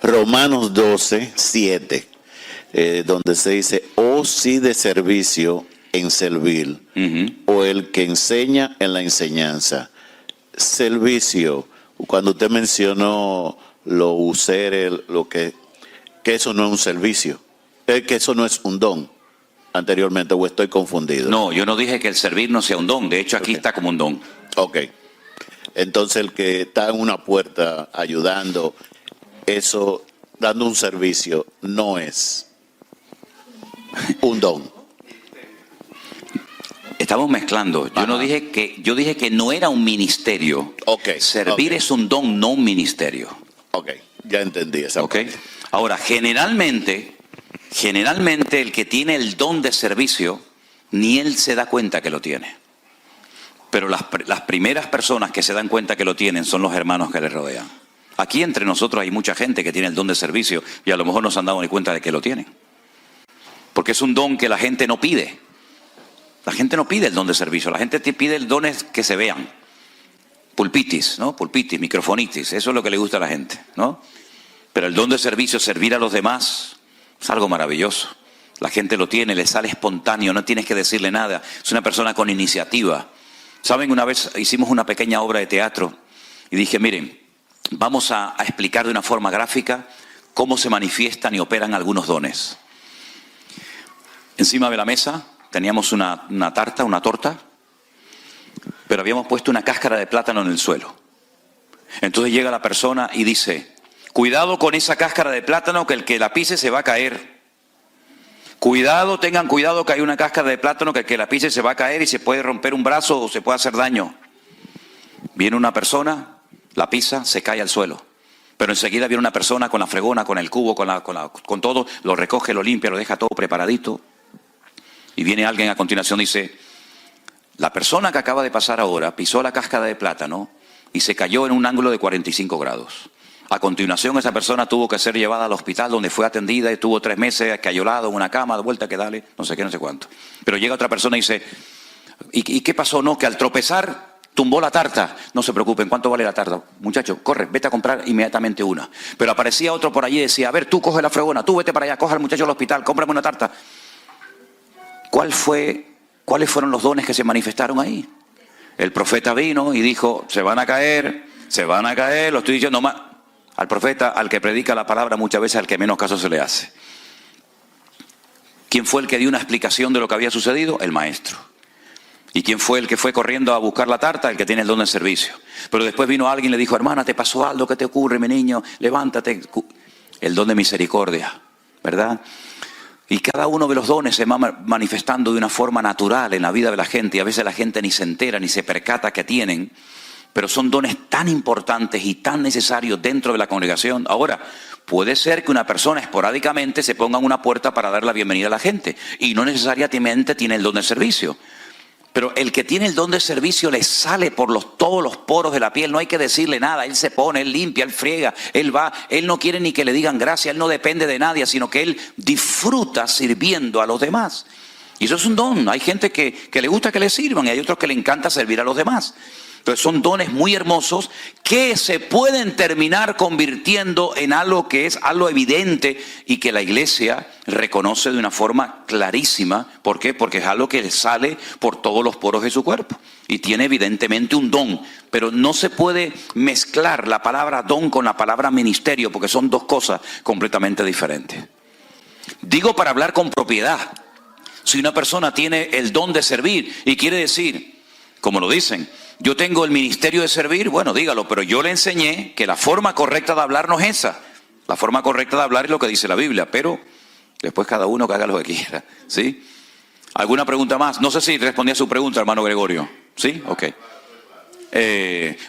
Romanos 12, 7, donde se dice, o si de servicio en servir, o el que enseña en la enseñanza. Servicio, cuando usted mencionó lo usere, lo que eso no es un servicio, que eso no es un don anteriormente, o estoy confundido. No, yo no dije que el servir no sea un don, de hecho aquí está como un don. Ok, entonces el que está en una puerta ayudando, eso, dando un servicio, no es un don. Estamos mezclando. Yo dije que no era un ministerio. Okay, Servir es un don, no un ministerio. Ok, ya entendí esa ¿Okay? Ahora, generalmente el que tiene el don de servicio, ni él se da cuenta que lo tiene. Pero las primeras personas que se dan cuenta que lo tienen son los hermanos que le rodean. Aquí entre nosotros hay mucha gente que tiene el don de servicio y a lo mejor no se han dado ni cuenta de que lo tienen. Porque es un don que la gente no pide. La gente no pide el don de servicio, la gente te pide el don que se vean. Pulpitis, ¿no? Pulpitis, microfonitis, eso es lo que le gusta a la gente, ¿no? Pero el don de servicio, servir a los demás, es algo maravilloso. La gente lo tiene, le sale espontáneo, no tienes que decirle nada. Es una persona con iniciativa. ¿Saben? Una vez hicimos una pequeña obra de teatro y dije, miren, vamos a explicar de una forma gráfica cómo se manifiestan y operan algunos dones. Encima de la mesa teníamos una torta, pero habíamos puesto una cáscara de plátano en el suelo. Entonces llega la persona y dice, cuidado con esa cáscara de plátano, que el que la pise se va a caer. Cuidado, tengan cuidado que hay una cáscara de plátano que el que la pise se va a caer y se puede romper un brazo o se puede hacer daño. Viene una persona, la pisa, se cae al suelo. Pero enseguida viene una persona con la fregona, con el cubo, con todo, lo recoge, lo limpia, lo deja todo preparadito. Y viene alguien a continuación y dice, la persona que acaba de pasar ahora pisó la cáscara de plátano y se cayó en un ángulo de 45 grados. A continuación esa persona tuvo que ser llevada al hospital donde fue atendida y estuvo 3 meses escayolado en una cama, de vuelta que dale, no sé qué, no sé cuánto. Pero llega otra persona y dice, ¿y qué pasó? No, que al tropezar tumbó la tarta. No se preocupen, ¿cuánto vale la tarta? Muchacho, corre, vete a comprar inmediatamente una. Pero aparecía otro por allí y decía, a ver, tú coge la fregona, tú vete para allá, coge al muchacho al hospital, cómprame una tarta. ¿Cuáles fueron los dones que se manifestaron ahí? El profeta vino y dijo, se van a caer, lo estoy diciendo más. Al profeta, al que predica la palabra, muchas veces al que menos caso se le hace. ¿Quién fue el que dio una explicación de lo que había sucedido? El maestro. ¿Y quién fue el que fue corriendo a buscar la tarta? El que tiene el don de servicio. Pero después vino alguien y le dijo, hermana, ¿te pasó algo? ¿Qué te ocurre, mi niño? Levántate. El don de misericordia, ¿verdad? Y cada uno de los dones se va manifestando de una forma natural en la vida de la gente. Y a veces la gente ni se entera, ni se percata que tienen. Pero son dones tan importantes y tan necesarios dentro de la congregación. Ahora, puede ser que una persona esporádicamente se ponga en una puerta para dar la bienvenida a la gente. Y no necesariamente tiene el don de servicio. Pero el que tiene el don de servicio le sale por todos los poros de la piel. No hay que decirle nada. Él se pone, él limpia, él friega, él va. Él no quiere ni que le digan gracias. Él no depende de nadie, sino que él disfruta sirviendo a los demás. Y eso es un don. Hay gente que le gusta que le sirvan y hay otros que le encanta servir a los demás. Entonces son dones muy hermosos que se pueden terminar convirtiendo en algo que es algo evidente y que la iglesia reconoce de una forma clarísima. ¿Por qué? Porque es algo que le sale por todos los poros de su cuerpo y tiene evidentemente un don. Pero no se puede mezclar la palabra don con la palabra ministerio porque son dos cosas completamente diferentes. Digo para hablar con propiedad. Si una persona tiene el don de servir y quiere decir, como lo dicen, yo tengo el ministerio de servir, bueno, dígalo, pero yo le enseñé que la forma correcta de hablar no es esa. La forma correcta de hablar es lo que dice la Biblia, pero después cada uno que haga lo que quiera, ¿sí? ¿Alguna pregunta más? No sé si respondí a su pregunta, hermano Gregorio. ¿Sí? Ok.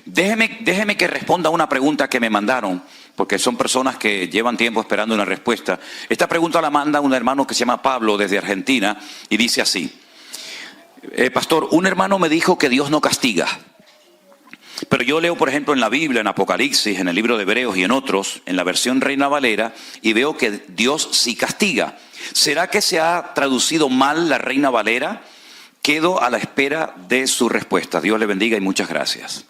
Déjeme que responda una pregunta que me mandaron, porque son personas que llevan tiempo esperando una respuesta. Esta pregunta la manda un hermano que se llama Pablo desde Argentina y dice así: pastor, un hermano me dijo que Dios no castiga. Pero yo leo, por ejemplo, en la Biblia, en Apocalipsis, en el libro de Hebreos y en otros, en la versión Reina Valera, y veo que Dios sí castiga. ¿Será que se ha traducido mal la Reina Valera? Quedo a la espera de su respuesta. Dios le bendiga y muchas gracias.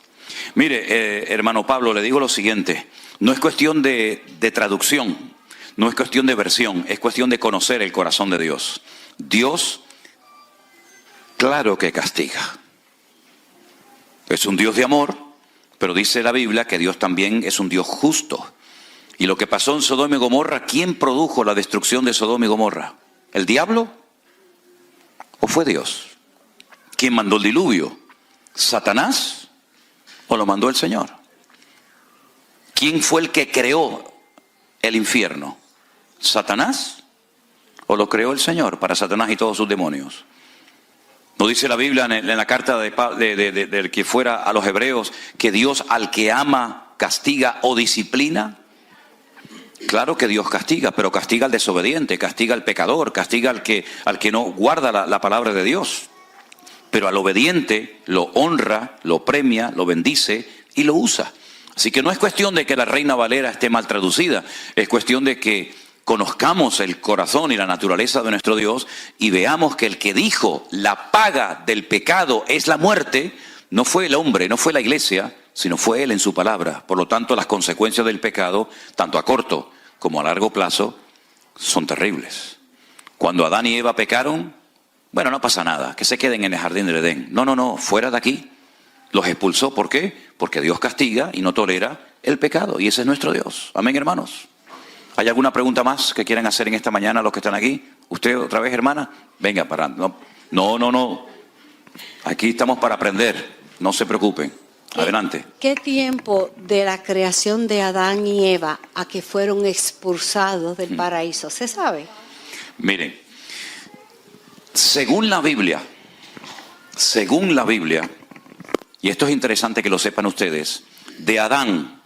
Mire, hermano Pablo, le digo lo siguiente. No es cuestión de traducción, no es cuestión de versión, es cuestión de conocer el corazón de Dios. Dios, claro que castiga. Es un Dios de amor, pero dice la Biblia que Dios también es un Dios justo. Y lo que pasó en Sodoma y Gomorra, ¿quién produjo la destrucción de Sodoma y Gomorra? ¿El diablo? ¿O fue Dios? ¿Quién mandó el diluvio? ¿Satanás? ¿O lo mandó el Señor? ¿Quién fue el que creó el infierno? ¿Satanás? ¿O lo creó el Señor para Satanás y todos sus demonios? ¿No dice la Biblia en la carta del que fuera a los hebreos que Dios al que ama castiga o disciplina? Claro que Dios castiga, pero castiga al desobediente, castiga al pecador, castiga al que no guarda la palabra de Dios. Pero al obediente lo honra, lo premia, lo bendice y lo usa. Así que no es cuestión de que la Reina Valera esté mal traducida, es cuestión de que conozcamos el corazón y la naturaleza de nuestro Dios y veamos que el que dijo la paga del pecado es la muerte, no fue el hombre, no fue la iglesia, sino fue Él en su palabra. Por lo tanto, las consecuencias del pecado, tanto a corto como a largo plazo, son terribles. Cuando Adán y Eva pecaron, bueno, no pasa nada, que se queden en el jardín del Edén. No, fuera de aquí. Los expulsó, ¿por qué? Porque Dios castiga y no tolera el pecado, y ese es nuestro Dios. Amén, hermanos. ¿Hay alguna pregunta más que quieran hacer en esta mañana los que están aquí? ¿Usted otra vez, hermana? Venga, para. No. Aquí estamos para aprender. No se preocupen. Adelante. ¿Qué tiempo de la creación de Adán y Eva a que fueron expulsados del paraíso? ¿Se sabe? Miren, según la Biblia, y esto es interesante que lo sepan ustedes, de Adán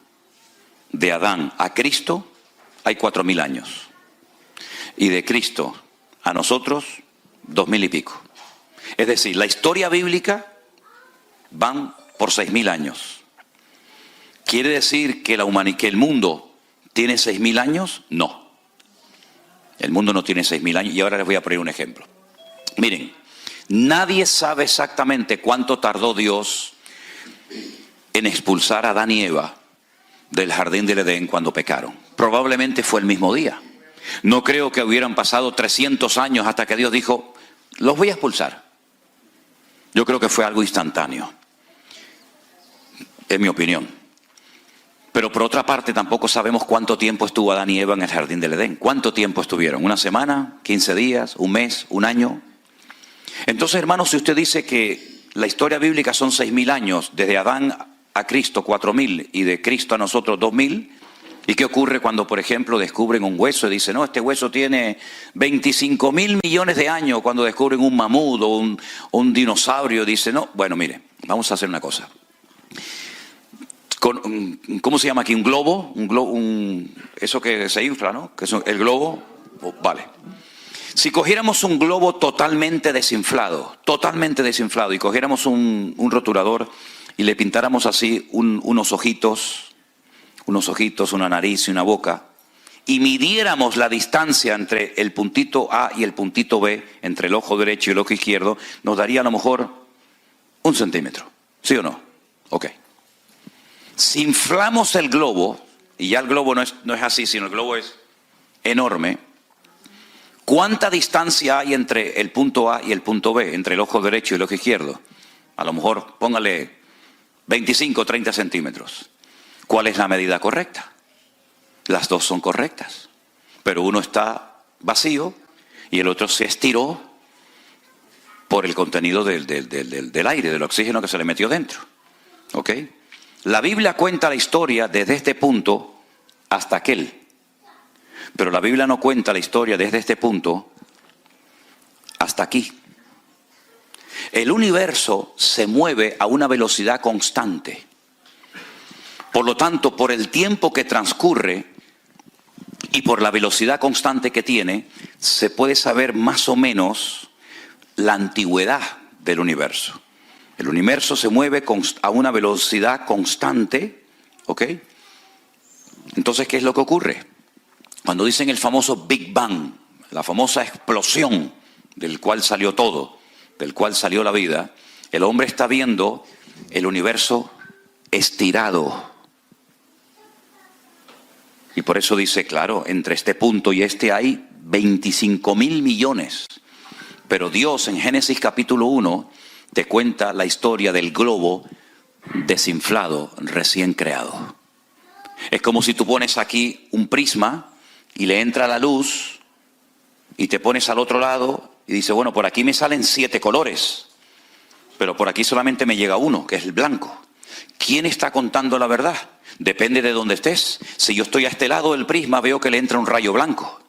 a Cristo hay 4.000 años. Y de Cristo a nosotros, 2.000 y pico. Es decir, la historia bíblica van por 6.000 años. ¿Quiere decir que que el mundo tiene 6.000 años? No. El mundo no tiene 6.000 años. Y ahora les voy a poner un ejemplo. Miren, nadie sabe exactamente cuánto tardó Dios en expulsar a Adán y Eva del jardín del Edén cuando pecaron. Probablemente fue el mismo día. No creo que hubieran pasado 300 años hasta que Dios dijo, los voy a expulsar. Yo creo que fue algo instantáneo. Es mi opinión. Pero por otra parte tampoco sabemos cuánto tiempo estuvo Adán y Eva en el jardín del Edén. ¿Cuánto tiempo estuvieron? ¿Una semana? ¿15 días? ¿Un mes? ¿Un año? Entonces, hermanos, si usted dice que la historia bíblica son 6.000 años, desde Adán a Cristo 4.000 y de Cristo a nosotros 2.000, ¿y qué ocurre cuando, por ejemplo, descubren un hueso y dicen, no, este hueso tiene 25.000 millones de años? Cuando descubren un mamut o un dinosaurio, dicen, no, bueno, mire, vamos a hacer una cosa. ¿Cómo se llama aquí? ¿Un globo? Eso que se infla, ¿no? Que es el globo, vale. Si cogiéramos un globo totalmente desinflado, y cogiéramos un rotulador y le pintáramos así unos ojitos, una nariz y una boca, y midiéramos la distancia entre el puntito A y el puntito B, entre el ojo derecho y el ojo izquierdo, nos daría a lo mejor 1 centímetro. ¿Sí o no? Ok. Si inflamos el globo, y ya el globo no es así, sino el globo es enorme, ¿cuánta distancia hay entre el punto A y el punto B, entre el ojo derecho y el ojo izquierdo? A lo mejor, póngale 25 o 30 centímetros. ¿Cuál es la medida correcta? Las dos son correctas, pero uno está vacío y el otro se estiró por el contenido del aire, del oxígeno que se le metió dentro. ¿Ok? La Biblia cuenta la historia desde este punto hasta aquel. Pero la Biblia no cuenta la historia desde este punto hasta aquí. El universo se mueve a una velocidad constante. Por lo tanto, por el tiempo que transcurre y por la velocidad constante que tiene, se puede saber más o menos la antigüedad del universo. El universo se mueve a una velocidad constante, ¿ok? Entonces, ¿qué es lo que ocurre? Cuando dicen el famoso Big Bang, la famosa explosión del cual salió todo, del cual salió la vida, el hombre está viendo el universo estirado. Y por eso dice, claro, entre este punto y este hay 25.000 millones. Pero Dios en Génesis capítulo 1 te cuenta la historia del globo desinflado, recién creado. Es como si tú pones aquí un prisma y le entra la luz y te pones al otro lado y dices, bueno, por aquí me salen 7 colores, pero por aquí solamente me llega uno, que es el blanco. ¿Quién está contando la verdad? Depende de dónde estés. Si yo estoy a este lado del prisma, veo que le entra un rayo blanco,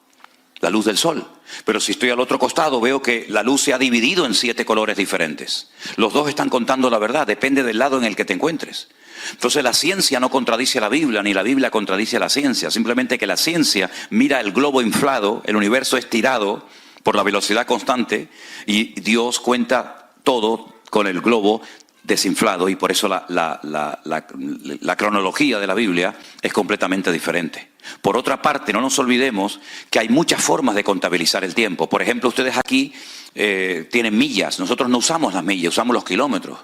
la luz del sol. Pero si estoy al otro costado, veo que la luz se ha dividido en 7 colores diferentes. Los dos están contando la verdad, depende del lado en el que te encuentres. Entonces la ciencia no contradice a la Biblia, ni la Biblia contradice a la ciencia. Simplemente que la ciencia mira el globo inflado, el universo estirado por la velocidad constante, y Dios cuenta todo con el globo desinflado, y por eso la cronología de la Biblia es completamente diferente. Por otra parte, no nos olvidemos que hay muchas formas de contabilizar el tiempo. Por ejemplo, ustedes aquí tienen millas, nosotros no usamos las millas, usamos los kilómetros.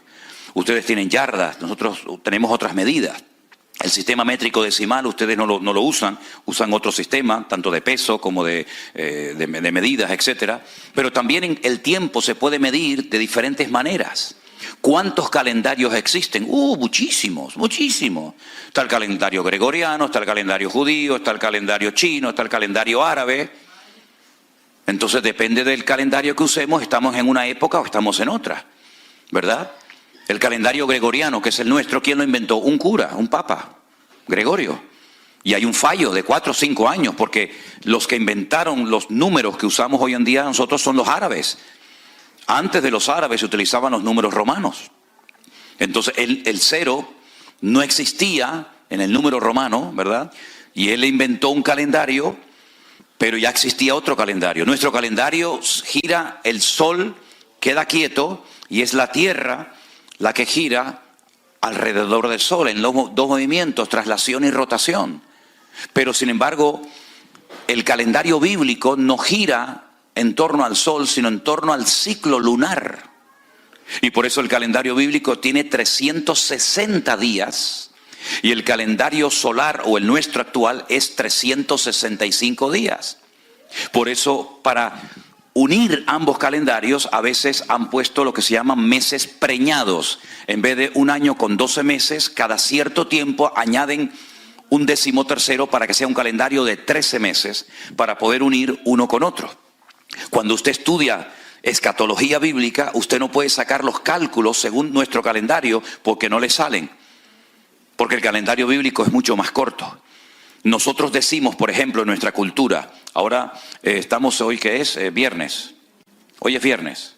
Ustedes tienen yardas, nosotros tenemos otras medidas. El sistema métrico decimal ustedes no lo usan, usan otro sistema, tanto de peso como de medidas, etcétera. Pero también el tiempo se puede medir de diferentes maneras. ¿Cuántos calendarios existen? Muchísimos, muchísimos. Está el calendario gregoriano, está el calendario judío, está el calendario chino, está el calendario árabe. Entonces depende del calendario que usemos, estamos en una época o estamos en otra, ¿verdad? El calendario gregoriano, que es el nuestro, ¿quién lo inventó? Un cura, un papa, Gregorio. Y hay un fallo de 4 o 5 años, porque los que inventaron los números que usamos hoy en día nosotros son los árabes. Antes de los árabes se utilizaban los números romanos. Entonces el 0 no existía en el número romano, ¿verdad? Y él inventó un calendario, pero ya existía otro calendario. Nuestro calendario gira, el sol queda quieto y es la tierra la que gira alrededor del sol en los dos movimientos, traslación y rotación. Pero sin embargo, el calendario bíblico no gira en torno al sol, sino en torno al ciclo lunar. Y por eso el calendario bíblico tiene 360 días y el calendario solar o el nuestro actual es 365 días. Por eso, para unir ambos calendarios, a veces han puesto lo que se llaman meses preñados. En vez de un año con 12 meses, cada cierto tiempo añaden un 13º para que sea un calendario de 13 meses, para poder unir uno con otro. Cuando usted estudia escatología bíblica, usted no puede sacar los cálculos según nuestro calendario porque no le salen. Porque el calendario bíblico es mucho más corto. Nosotros decimos, por ejemplo, en nuestra cultura, ahora estamos hoy, ¿qué es? Viernes. Hoy es viernes.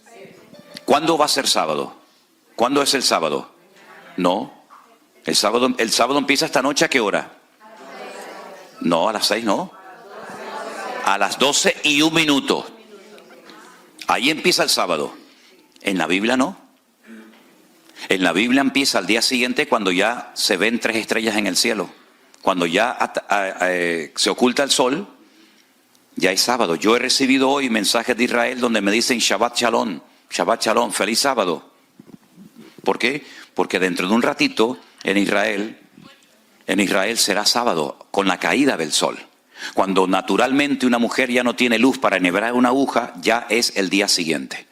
¿Cuándo va a ser sábado? ¿Cuándo es el sábado? No. El sábado empieza esta noche, ¿a qué hora? No, a las 6 no. A las 12:01. Ahí empieza el sábado. En la Biblia no. En la Biblia empieza al día siguiente cuando ya se ven 3 estrellas en el cielo. Cuando ya se oculta el sol, ya es sábado. Yo he recibido hoy mensajes de Israel donde me dicen Shabbat Shalom, feliz sábado. ¿Por qué? Porque dentro de un ratito en Israel será sábado con la caída del sol. Cuando naturalmente una mujer ya no tiene luz para enhebrar una aguja, ya es el día siguiente.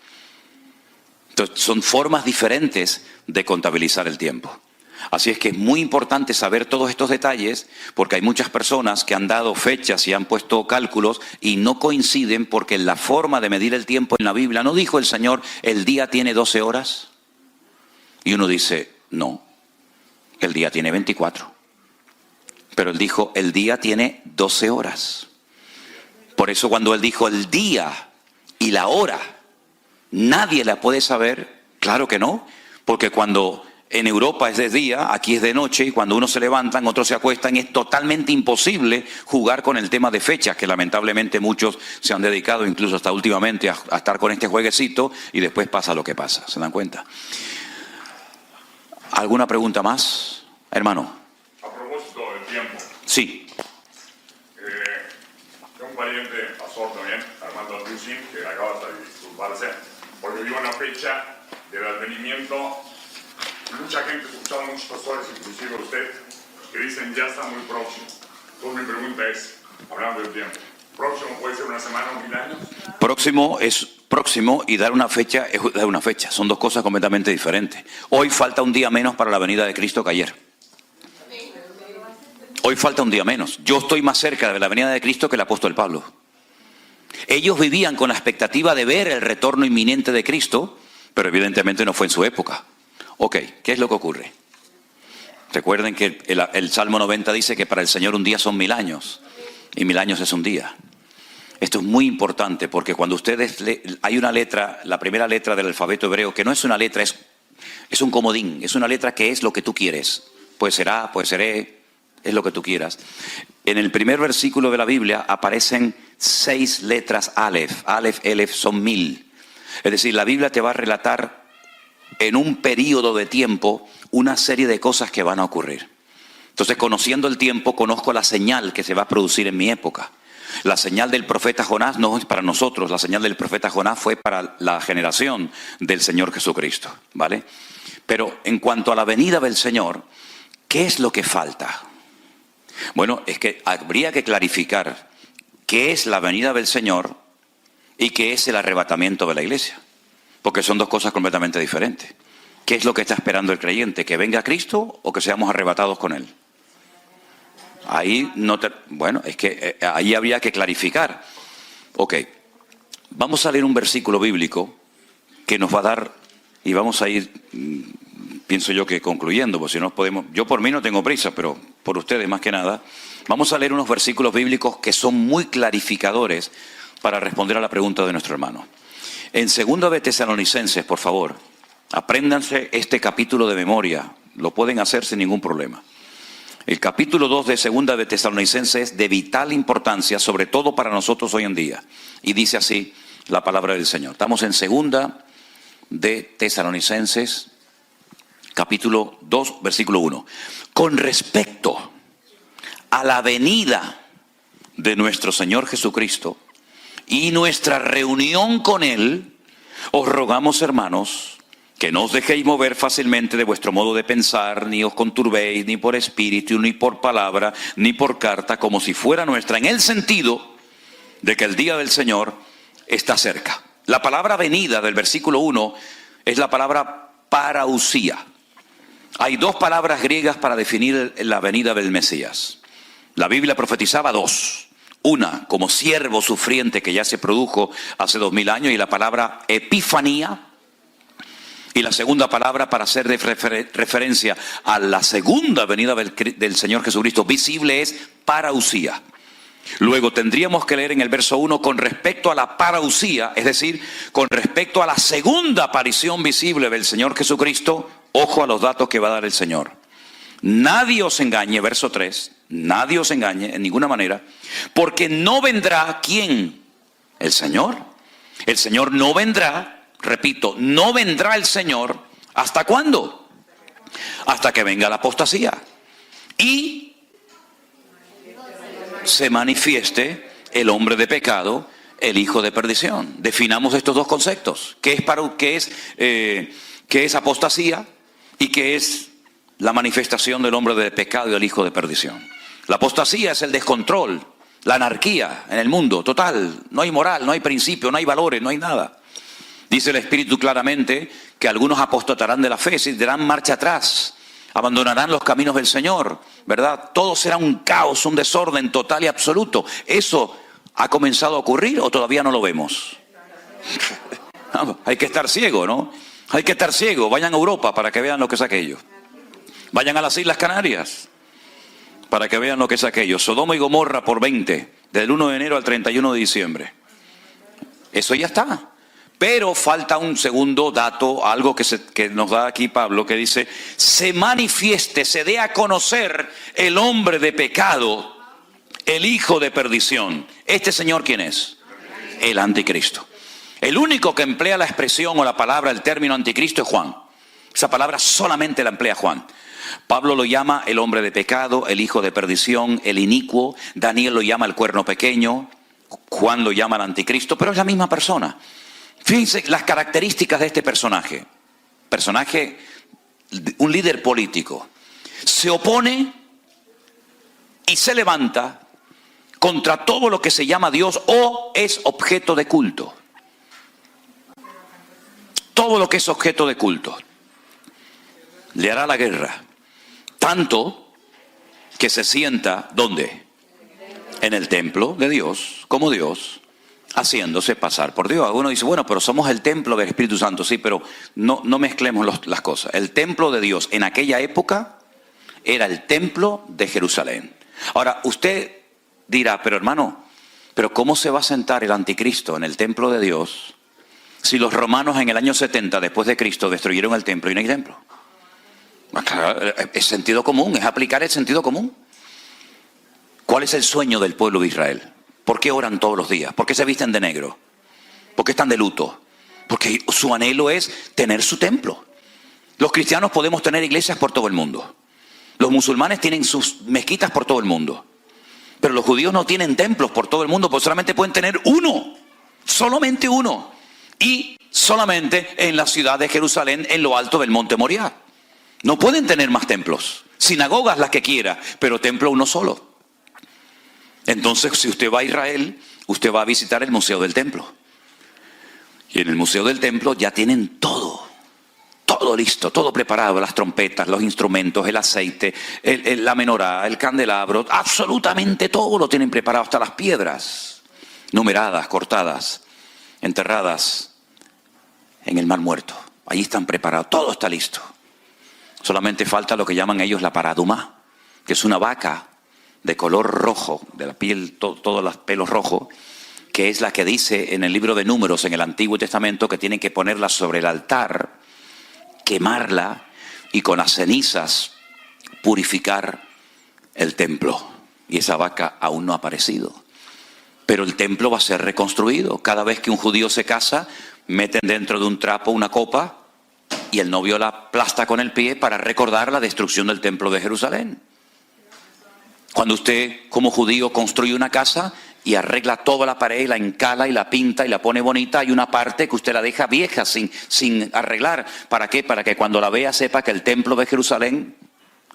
Entonces son formas diferentes de contabilizar el tiempo. Así es que es muy importante saber todos estos detalles, porque hay muchas personas que han dado fechas y han puesto cálculos y no coinciden, porque la forma de medir el tiempo en la Biblia, ¿no dijo el Señor, el día tiene 12 horas? Y uno dice, no, el día tiene 24. Pero Él dijo, el día tiene 12 horas. Por eso cuando él dijo el día y la hora, nadie la puede saber. Claro que no, porque cuando en Europa es de día, aquí es de noche, y cuando unos se levantan, otros se acuestan, es totalmente imposible jugar con el tema de fechas, que lamentablemente muchos se han dedicado, incluso hasta últimamente, a estar con este jueguecito, y después pasa lo que pasa. ¿Se dan cuenta? ¿Alguna pregunta más, hermano? A propósito del tiempo. Sí. Tengo un pariente, pastor también, Armando Trusin, que acaba de disculparse, porque dio una fecha del advenimiento. Mucha gente, escuchado muchos pastores, inclusive usted, que dicen ya está muy próximo. Entonces mi pregunta es, hablando del tiempo, ¿próximo puede ser una semana o 1000 años? Próximo es próximo y dar una fecha es dar una fecha. Son dos cosas completamente diferentes. Hoy falta un día menos para la venida de Cristo que ayer. Hoy falta un día menos. Yo estoy más cerca de la venida de Cristo que el apóstol Pablo. Ellos vivían con la expectativa de ver el retorno inminente de Cristo, pero evidentemente no fue en su época. Ok, ¿qué es lo que ocurre? Recuerden que el Salmo 90 dice que para el Señor un día son 1000 años, y 1000 años es un día. Esto es muy importante porque cuando ustedes hay una letra, la primera letra del alfabeto hebreo, que no es una letra, es un comodín, es una letra que es lo que tú quieres. Puede ser A, puede ser E, es lo que tú quieras. En el primer versículo de la Biblia aparecen 6 letras Aleph. Aleph, Elef son 1000. Es decir, la Biblia te va a relatar en un periodo de tiempo una serie de cosas que van a ocurrir. Entonces, conociendo el tiempo, conozco la señal que se va a producir en mi época. La señal del profeta Jonás no es para nosotros, la señal del profeta Jonás fue para la generación del Señor Jesucristo, ¿vale? Pero en cuanto a la venida del Señor, ¿qué es lo que falta? Bueno, es que habría que clarificar qué es la venida del Señor y qué es el arrebatamiento de la iglesia. Porque son dos cosas completamente diferentes. ¿Qué es lo que está esperando el creyente? ¿Que venga Cristo o que seamos arrebatados con Él? Ahí bueno, es que ahí habría que clarificar. Ok, vamos a leer un versículo bíblico que nos va a dar, y vamos a ir, pienso yo que concluyendo, porque si no podemos, yo por mí no tengo prisa, pero por ustedes más que nada, vamos a leer unos versículos bíblicos que son muy clarificadores para responder a la pregunta de nuestro hermano. En 2 de Tesalonicenses, por favor, apréndanse este capítulo de memoria, lo pueden hacer sin ningún problema. El capítulo 2 de 2 de Tesalonicenses es de vital importancia, sobre todo para nosotros hoy en día. Y dice así la palabra del Señor. Estamos en 2 de Tesalonicenses, capítulo 2, versículo 1. Con respecto a la venida de nuestro Señor Jesucristo y nuestra reunión con Él, os rogamos, hermanos, que no os dejéis mover fácilmente de vuestro modo de pensar, ni os conturbéis, ni por espíritu, ni por palabra, ni por carta, como si fuera nuestra, en el sentido de que el día del Señor está cerca. La palabra venida del versículo 1 es la palabra parausía. Hay 2 palabras griegas para definir la venida del Mesías. La Biblia profetizaba 2. Una, como siervo sufriente que ya se produjo hace 2000 años, y la palabra epifanía. Y la segunda palabra para hacer referencia a la segunda venida del Señor Jesucristo visible es parausía. Luego tendríamos que leer en el verso 1 con respecto a la parausía, es decir, con respecto a la segunda aparición visible del Señor Jesucristo. Ojo a los datos que va a dar el Señor. Nadie os engañe, verso 3, nadie os engañe en ninguna manera, porque no vendrá, ¿quién? El Señor. El Señor no vendrá, repito, no vendrá el Señor, ¿hasta cuándo? Hasta que venga la apostasía y se manifieste el hombre de pecado, el hijo de perdición. Definamos estos 2 conceptos. ¿Qué es apostasía y qué es la manifestación del hombre de pecado y del hijo de perdición? La apostasía es el descontrol, la anarquía en el mundo total. No hay moral, no hay principio, no hay valores, no hay nada. Dice el Espíritu claramente que algunos apostatarán de la fe, se darán marcha atrás, abandonarán los caminos del Señor, ¿verdad? Todo será un caos, un desorden total y absoluto. ¿Eso ha comenzado a ocurrir o todavía no lo vemos? Hay que estar ciego, ¿no? Hay que estar ciego. Vayan a Europa para que vean lo que es aquello. Vayan a las Islas Canarias. Para que vean lo que es aquello. Sodoma y Gomorra por 20, del 1 de enero al 31 de diciembre. Eso ya está. Pero falta un segundo dato, algo que nos da aquí Pablo, que dice, se manifieste, se dé a conocer el hombre de pecado, el hijo de perdición. ¿Este señor quién es? El anticristo. El único que emplea la expresión o la palabra, el término anticristo es Juan. Esa palabra solamente la emplea Juan. Pablo lo llama el hombre de pecado, el hijo de perdición, el inicuo. Daniel lo llama el cuerno pequeño. Juan lo llama el anticristo, pero es la misma persona. Fíjense las características de este personaje. Personaje, un líder político. Se opone y se levanta contra todo lo que se llama Dios o es objeto de culto. Todo lo que es objeto de culto. Le hará la guerra. Tanto que se sienta, ¿dónde? En el templo de Dios, como Dios, haciéndose pasar por Dios. Alguno dice, bueno, pero somos el templo del Espíritu Santo. Sí, pero no mezclemos las cosas. El templo de Dios en aquella época era el templo de Jerusalén. Ahora, usted dirá, pero hermano, ¿pero cómo se va a sentar el anticristo en el templo de Dios si los romanos en el año 70 después de Cristo destruyeron el templo y no hay templo? Es sentido común, es aplicar el sentido común. ¿Cuál es el sueño del pueblo de Israel? ¿Por qué oran todos los días? ¿Por qué se visten de negro? ¿Por qué están de luto? Porque su anhelo es tener su templo. Los cristianos podemos tener iglesias por todo el mundo. Los musulmanes tienen sus mezquitas por todo el mundo. Pero los judíos no tienen templos por todo el mundo, porque solamente pueden tener uno. Solamente uno. Y solamente en la ciudad de Jerusalén, en lo alto del monte Moriah. No pueden tener más templos. Sinagogas las que quiera, pero templo uno solo. Entonces, si usted va a Israel, usted va a visitar el Museo del Templo. Y en el Museo del Templo ya tienen todo listo, todo preparado, las trompetas, los instrumentos, el aceite, la menorá, el candelabro, absolutamente todo lo tienen preparado, hasta las piedras, numeradas, cortadas, enterradas en el Mar Muerto. Allí están preparados, todo está listo. Solamente falta lo que llaman ellos la paradumá, que es una vaca de color rojo, de la piel, todos los pelos rojos, que es la que dice en el libro de Números, en el Antiguo Testamento, que tienen que ponerla sobre el altar, quemarla y con las cenizas purificar el templo. Y esa vaca aún no ha aparecido. Pero el templo va a ser reconstruido. Cada vez que un judío se casa, meten dentro de un trapo una copa y el novio la aplasta con el pie para recordar la destrucción del templo de Jerusalén. Cuando usted como judío construye una casa y arregla toda la pared, y la encala y la pinta y la pone bonita, hay una parte que usted la deja vieja sin arreglar. ¿Para qué? Para que cuando la vea sepa que el templo de Jerusalén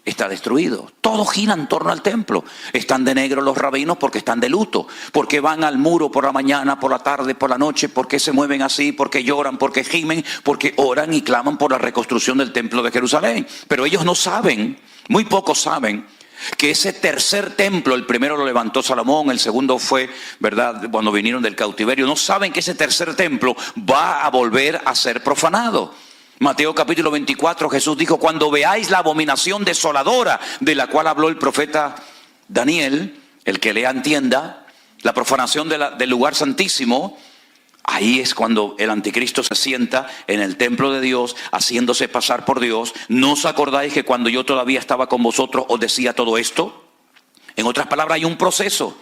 está destruido. Todo gira en torno al templo. Están de negro los rabinos porque están de luto. Porque van al muro por la mañana, por la tarde, por la noche. Porque se mueven así, porque lloran, porque gimen, porque oran y claman por la reconstrucción del templo de Jerusalén. Pero ellos no saben, muy pocos saben, que ese tercer templo, el primero lo levantó Salomón, el segundo fue, ¿verdad?, cuando vinieron del cautiverio. No saben que ese tercer templo va a volver a ser profanado. Mateo capítulo 24, Jesús dijo, cuando veáis la abominación desoladora de la cual habló el profeta Daniel, el que lea entienda, la profanación del lugar santísimo, ahí es cuando el anticristo se sienta en el templo de Dios, haciéndose pasar por Dios. ¿No os acordáis que cuando yo todavía estaba con vosotros os decía todo esto? En otras palabras, hay un proceso.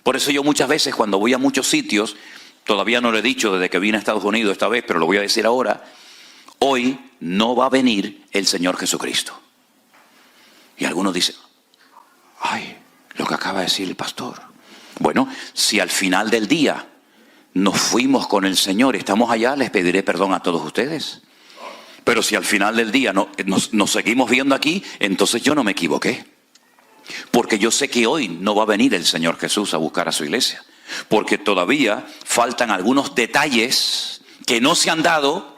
Por eso yo muchas veces cuando voy a muchos sitios, todavía no lo he dicho desde que vine a Estados Unidos esta vez, pero lo voy a decir ahora, hoy no va a venir el Señor Jesucristo. Y algunos dicen, ay, lo que acaba de decir el pastor. Bueno, si al final del día nos fuimos con el Señor, estamos allá, les pediré perdón a todos ustedes. Pero si al final del día nos seguimos viendo aquí, entonces yo no me equivoqué. Porque yo sé que hoy no va a venir el Señor Jesús a buscar a su iglesia. Porque todavía faltan algunos detalles que no se han dado.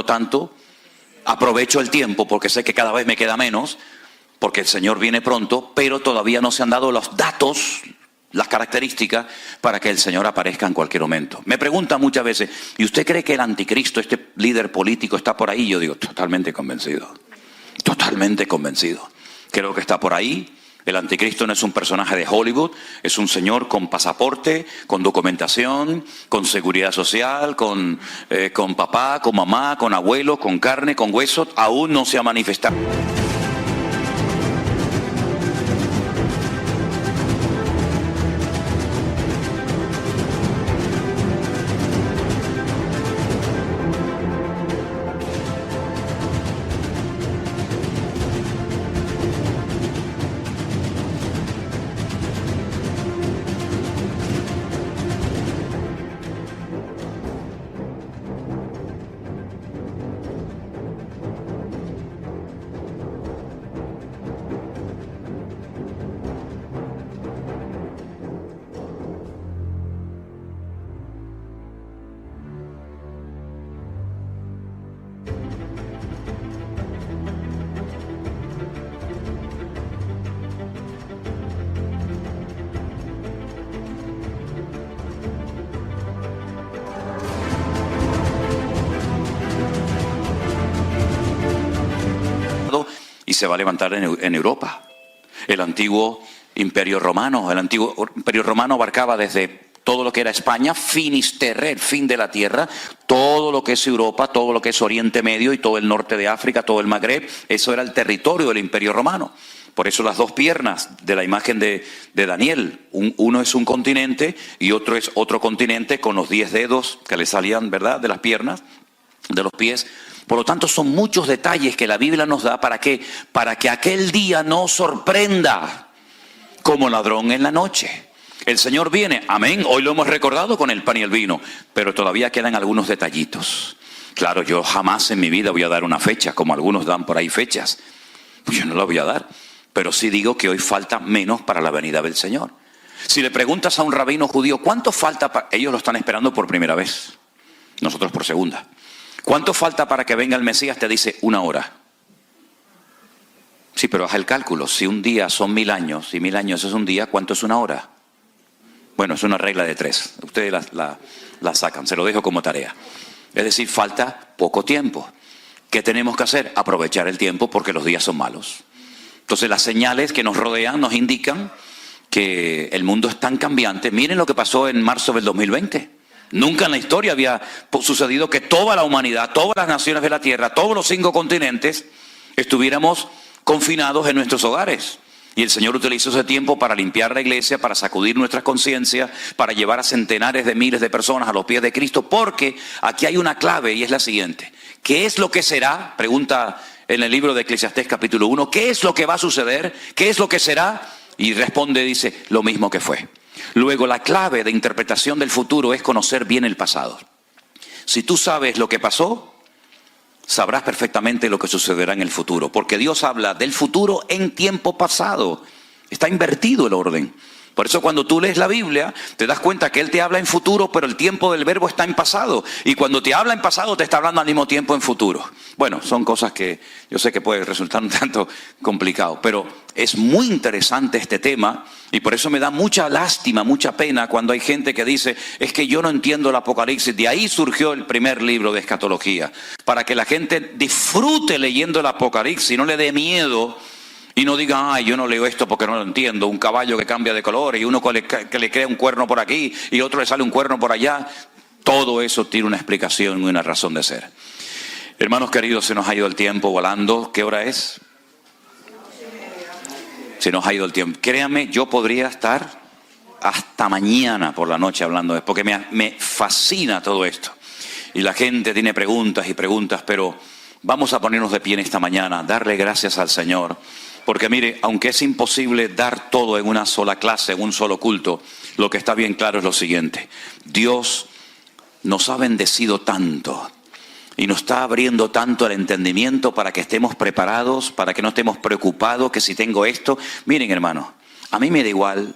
lo tanto, aprovecho el tiempo porque sé que cada vez me queda menos, porque el Señor viene pronto, pero todavía no se han dado los datos, las características para que el Señor aparezca en cualquier momento. Me preguntan muchas veces, ¿y usted cree que el anticristo, este líder político, está por ahí? Yo digo, totalmente convencido. Totalmente convencido. Creo que está por ahí. El anticristo no es un personaje de Hollywood, es un señor con pasaporte, con documentación, con seguridad social, con papá, con mamá, con abuelo, con carne, con hueso. Aún no se ha manifestado. Y se va a levantar en Europa. El antiguo Imperio Romano, abarcaba desde todo lo que era España, Finisterre, el fin de la tierra, todo lo que es Europa, todo lo que es Oriente Medio y todo el norte de África, todo el Magreb. Eso era el territorio del Imperio Romano. Por eso las dos piernas de la imagen de Daniel, uno es un continente y otro es otro continente con los 10 dedos que le salían, ¿verdad?, de las piernas, de los pies. Por lo tanto, son muchos detalles que la Biblia nos da para que aquel día no sorprenda como ladrón en la noche. El Señor viene, amén, hoy lo hemos recordado con el pan y el vino, pero todavía quedan algunos detallitos. Claro, yo jamás en mi vida voy a dar una fecha, como algunos dan por ahí fechas. Pues yo no la voy a dar, pero sí digo que hoy falta menos para la venida del Señor. Si le preguntas a un rabino judío, ¿cuánto falta? Ellos lo están esperando por primera vez, nosotros por segunda. ¿Cuánto falta para que venga el Mesías? Te dice 1 hora. Sí, pero haz el cálculo. Si un día son 1000 años y 1000 años es un día, ¿cuánto es 1 hora? Bueno, es una regla de 3. Ustedes la sacan, se lo dejo como tarea. Es decir, falta poco tiempo. ¿Qué tenemos que hacer? Aprovechar el tiempo porque los días son malos. Entonces las señales que nos rodean nos indican que el mundo es tan cambiante. Miren lo que pasó en marzo del 2020. Nunca en la historia había sucedido que toda la humanidad, todas las naciones de la tierra, todos los 5 continentes, estuviéramos confinados en nuestros hogares. Y el Señor utilizó ese tiempo para limpiar la iglesia, para sacudir nuestras conciencias, para llevar a centenares de miles de personas a los pies de Cristo, porque aquí hay una clave y es la siguiente. ¿Qué es lo que será? Pregunta en el libro de Eclesiastés capítulo 1. ¿Qué es lo que va a suceder? ¿Qué es lo que será? Y responde, dice, lo mismo que fue. Luego, la clave de interpretación del futuro es conocer bien el pasado. Si tú sabes lo que pasó, sabrás perfectamente lo que sucederá en el futuro. Porque Dios habla del futuro en tiempo pasado. Está invertido el orden. Por eso cuando tú lees la Biblia, te das cuenta que Él te habla en futuro, pero el tiempo del verbo está en pasado. Y cuando te habla en pasado, te está hablando al mismo tiempo en futuro. Bueno, son cosas que yo sé que puede resultar un tanto complicado, pero es muy interesante este tema. Y por eso me da mucha lástima, mucha pena cuando hay gente que dice, es que yo no entiendo el Apocalipsis. De ahí surgió el primer libro de escatología. Para que la gente disfrute leyendo el Apocalipsis y no le dé miedo. Y no digan, ay, yo no leo esto porque no lo entiendo. Un caballo que cambia de color y uno que le crea un cuerno por aquí y otro le sale un cuerno por allá. Todo eso tiene una explicación y una razón de ser. Hermanos queridos, se nos ha ido el tiempo volando. ¿Qué hora es? Se nos ha ido el tiempo. Créanme, yo podría estar hasta mañana por la noche hablando de esto, porque me fascina todo esto. Y la gente tiene preguntas y preguntas, pero vamos a ponernos de pie en esta mañana, darle gracias al Señor. Porque mire, aunque es imposible dar todo en una sola clase, en un solo culto, lo que está bien claro es lo siguiente. Dios nos ha bendecido tanto y nos está abriendo tanto el entendimiento para que estemos preparados, para que no estemos preocupados, que si tengo esto. Miren, hermanos, a mí me da igual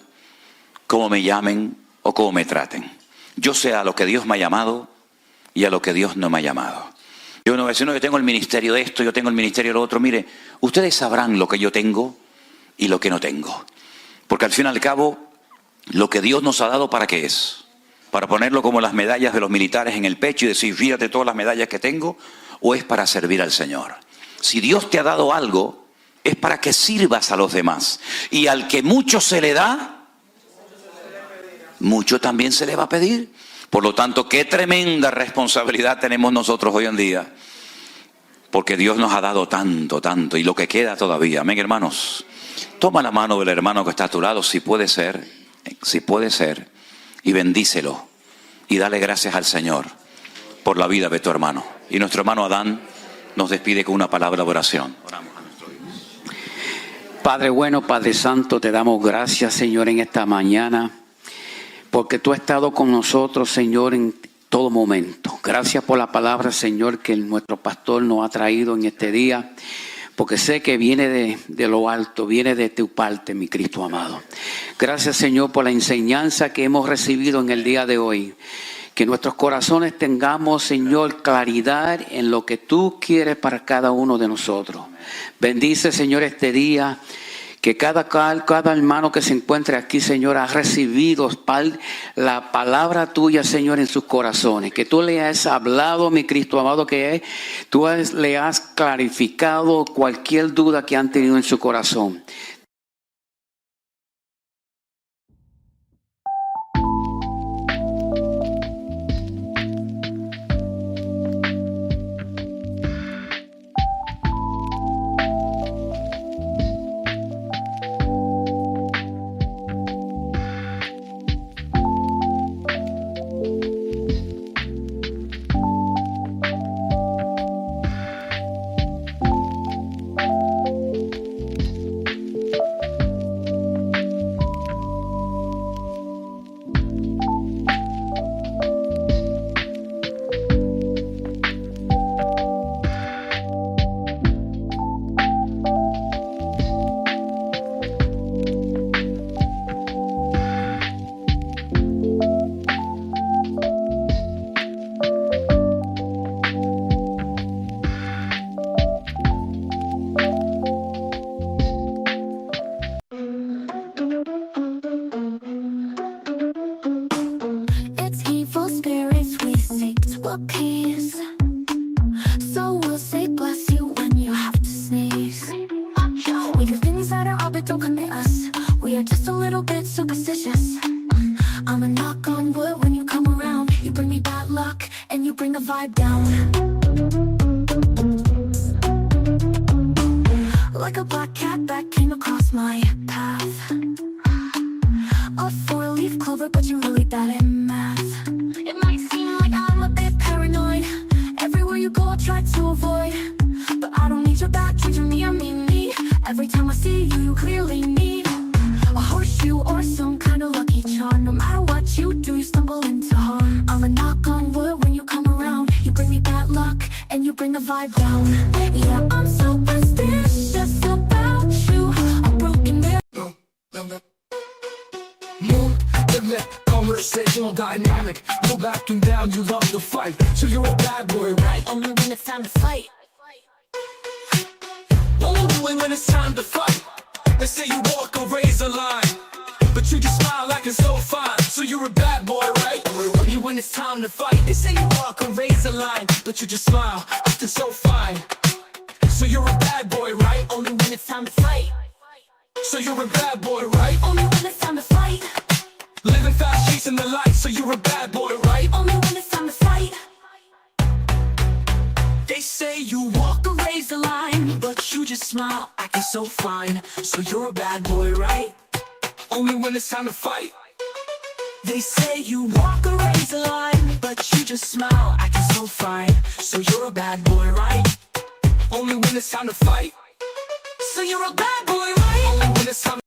cómo me llamen o cómo me traten. Yo sé a lo que Dios me ha llamado y a lo que Dios no me ha llamado. Yo no voy a decir, no, yo tengo el ministerio de esto, yo tengo el ministerio de lo otro. Mire, ustedes sabrán lo que yo tengo y lo que no tengo. Porque al fin y al cabo, lo que Dios nos ha dado, ¿para qué es? ¿Para ponerlo como las medallas de los militares en el pecho y decir, fíjate todas las medallas que tengo? ¿O es para servir al Señor? Si Dios te ha dado algo, es para que sirvas a los demás. Y al que mucho se le da, mucho también se le va a pedir. Por lo tanto, qué tremenda responsabilidad tenemos nosotros hoy en día. Porque Dios nos ha dado tanto, tanto, y lo que queda todavía. Amén, hermanos. Toma la mano del hermano que está a tu lado, si puede ser, y bendícelo. Y dale gracias al Señor por la vida de tu hermano. Y nuestro hermano Adán nos despide con una palabra de oración. Oramos a nuestro Dios. Padre bueno, Padre Santo, te damos gracias, Señor, en esta mañana, porque tú has estado con nosotros, Señor, en todo momento. Gracias por la palabra, Señor, que nuestro pastor nos ha traído en este día, porque sé que viene de lo alto, viene de tu parte, mi Cristo amado. Gracias, Señor, por la enseñanza que hemos recibido en el día de hoy. Que nuestros corazones tengamos, Señor, claridad en lo que tú quieres para cada uno de nosotros. Bendice, Señor, este día. Que cada hermano que se encuentre aquí, Señor, ha recibido la palabra tuya, Señor, en sus corazones. Que tú le has hablado, mi Cristo amado, le has clarificado cualquier duda que han tenido en su corazón. Conversational dynamic, no backing down, you love to fight. So you're a bad boy, right? Only when it's time to fight. Only when it's time to fight. They say you walk a razor line, but you just smile like it's so fine. So you're a bad boy, right? Only when it's time to fight. They say you walk a razor line, but you just smile like it's so fine. So you're a bad boy, right? Only when it's time to fight. So you're a bad boy, right? Only when it's time to fight. Living fast, chasing the light, so you're a bad boy, right? Only when it's time to fight. They say you walk a razor line, but you just smile, acting so fine. So you're a bad boy, right? Only when it's time to fight. They say you walk a razor line, but you just smile, acting so fine. So you're a bad boy, right? Only when it's time to fight. So you're a bad boy, right? Only when it's time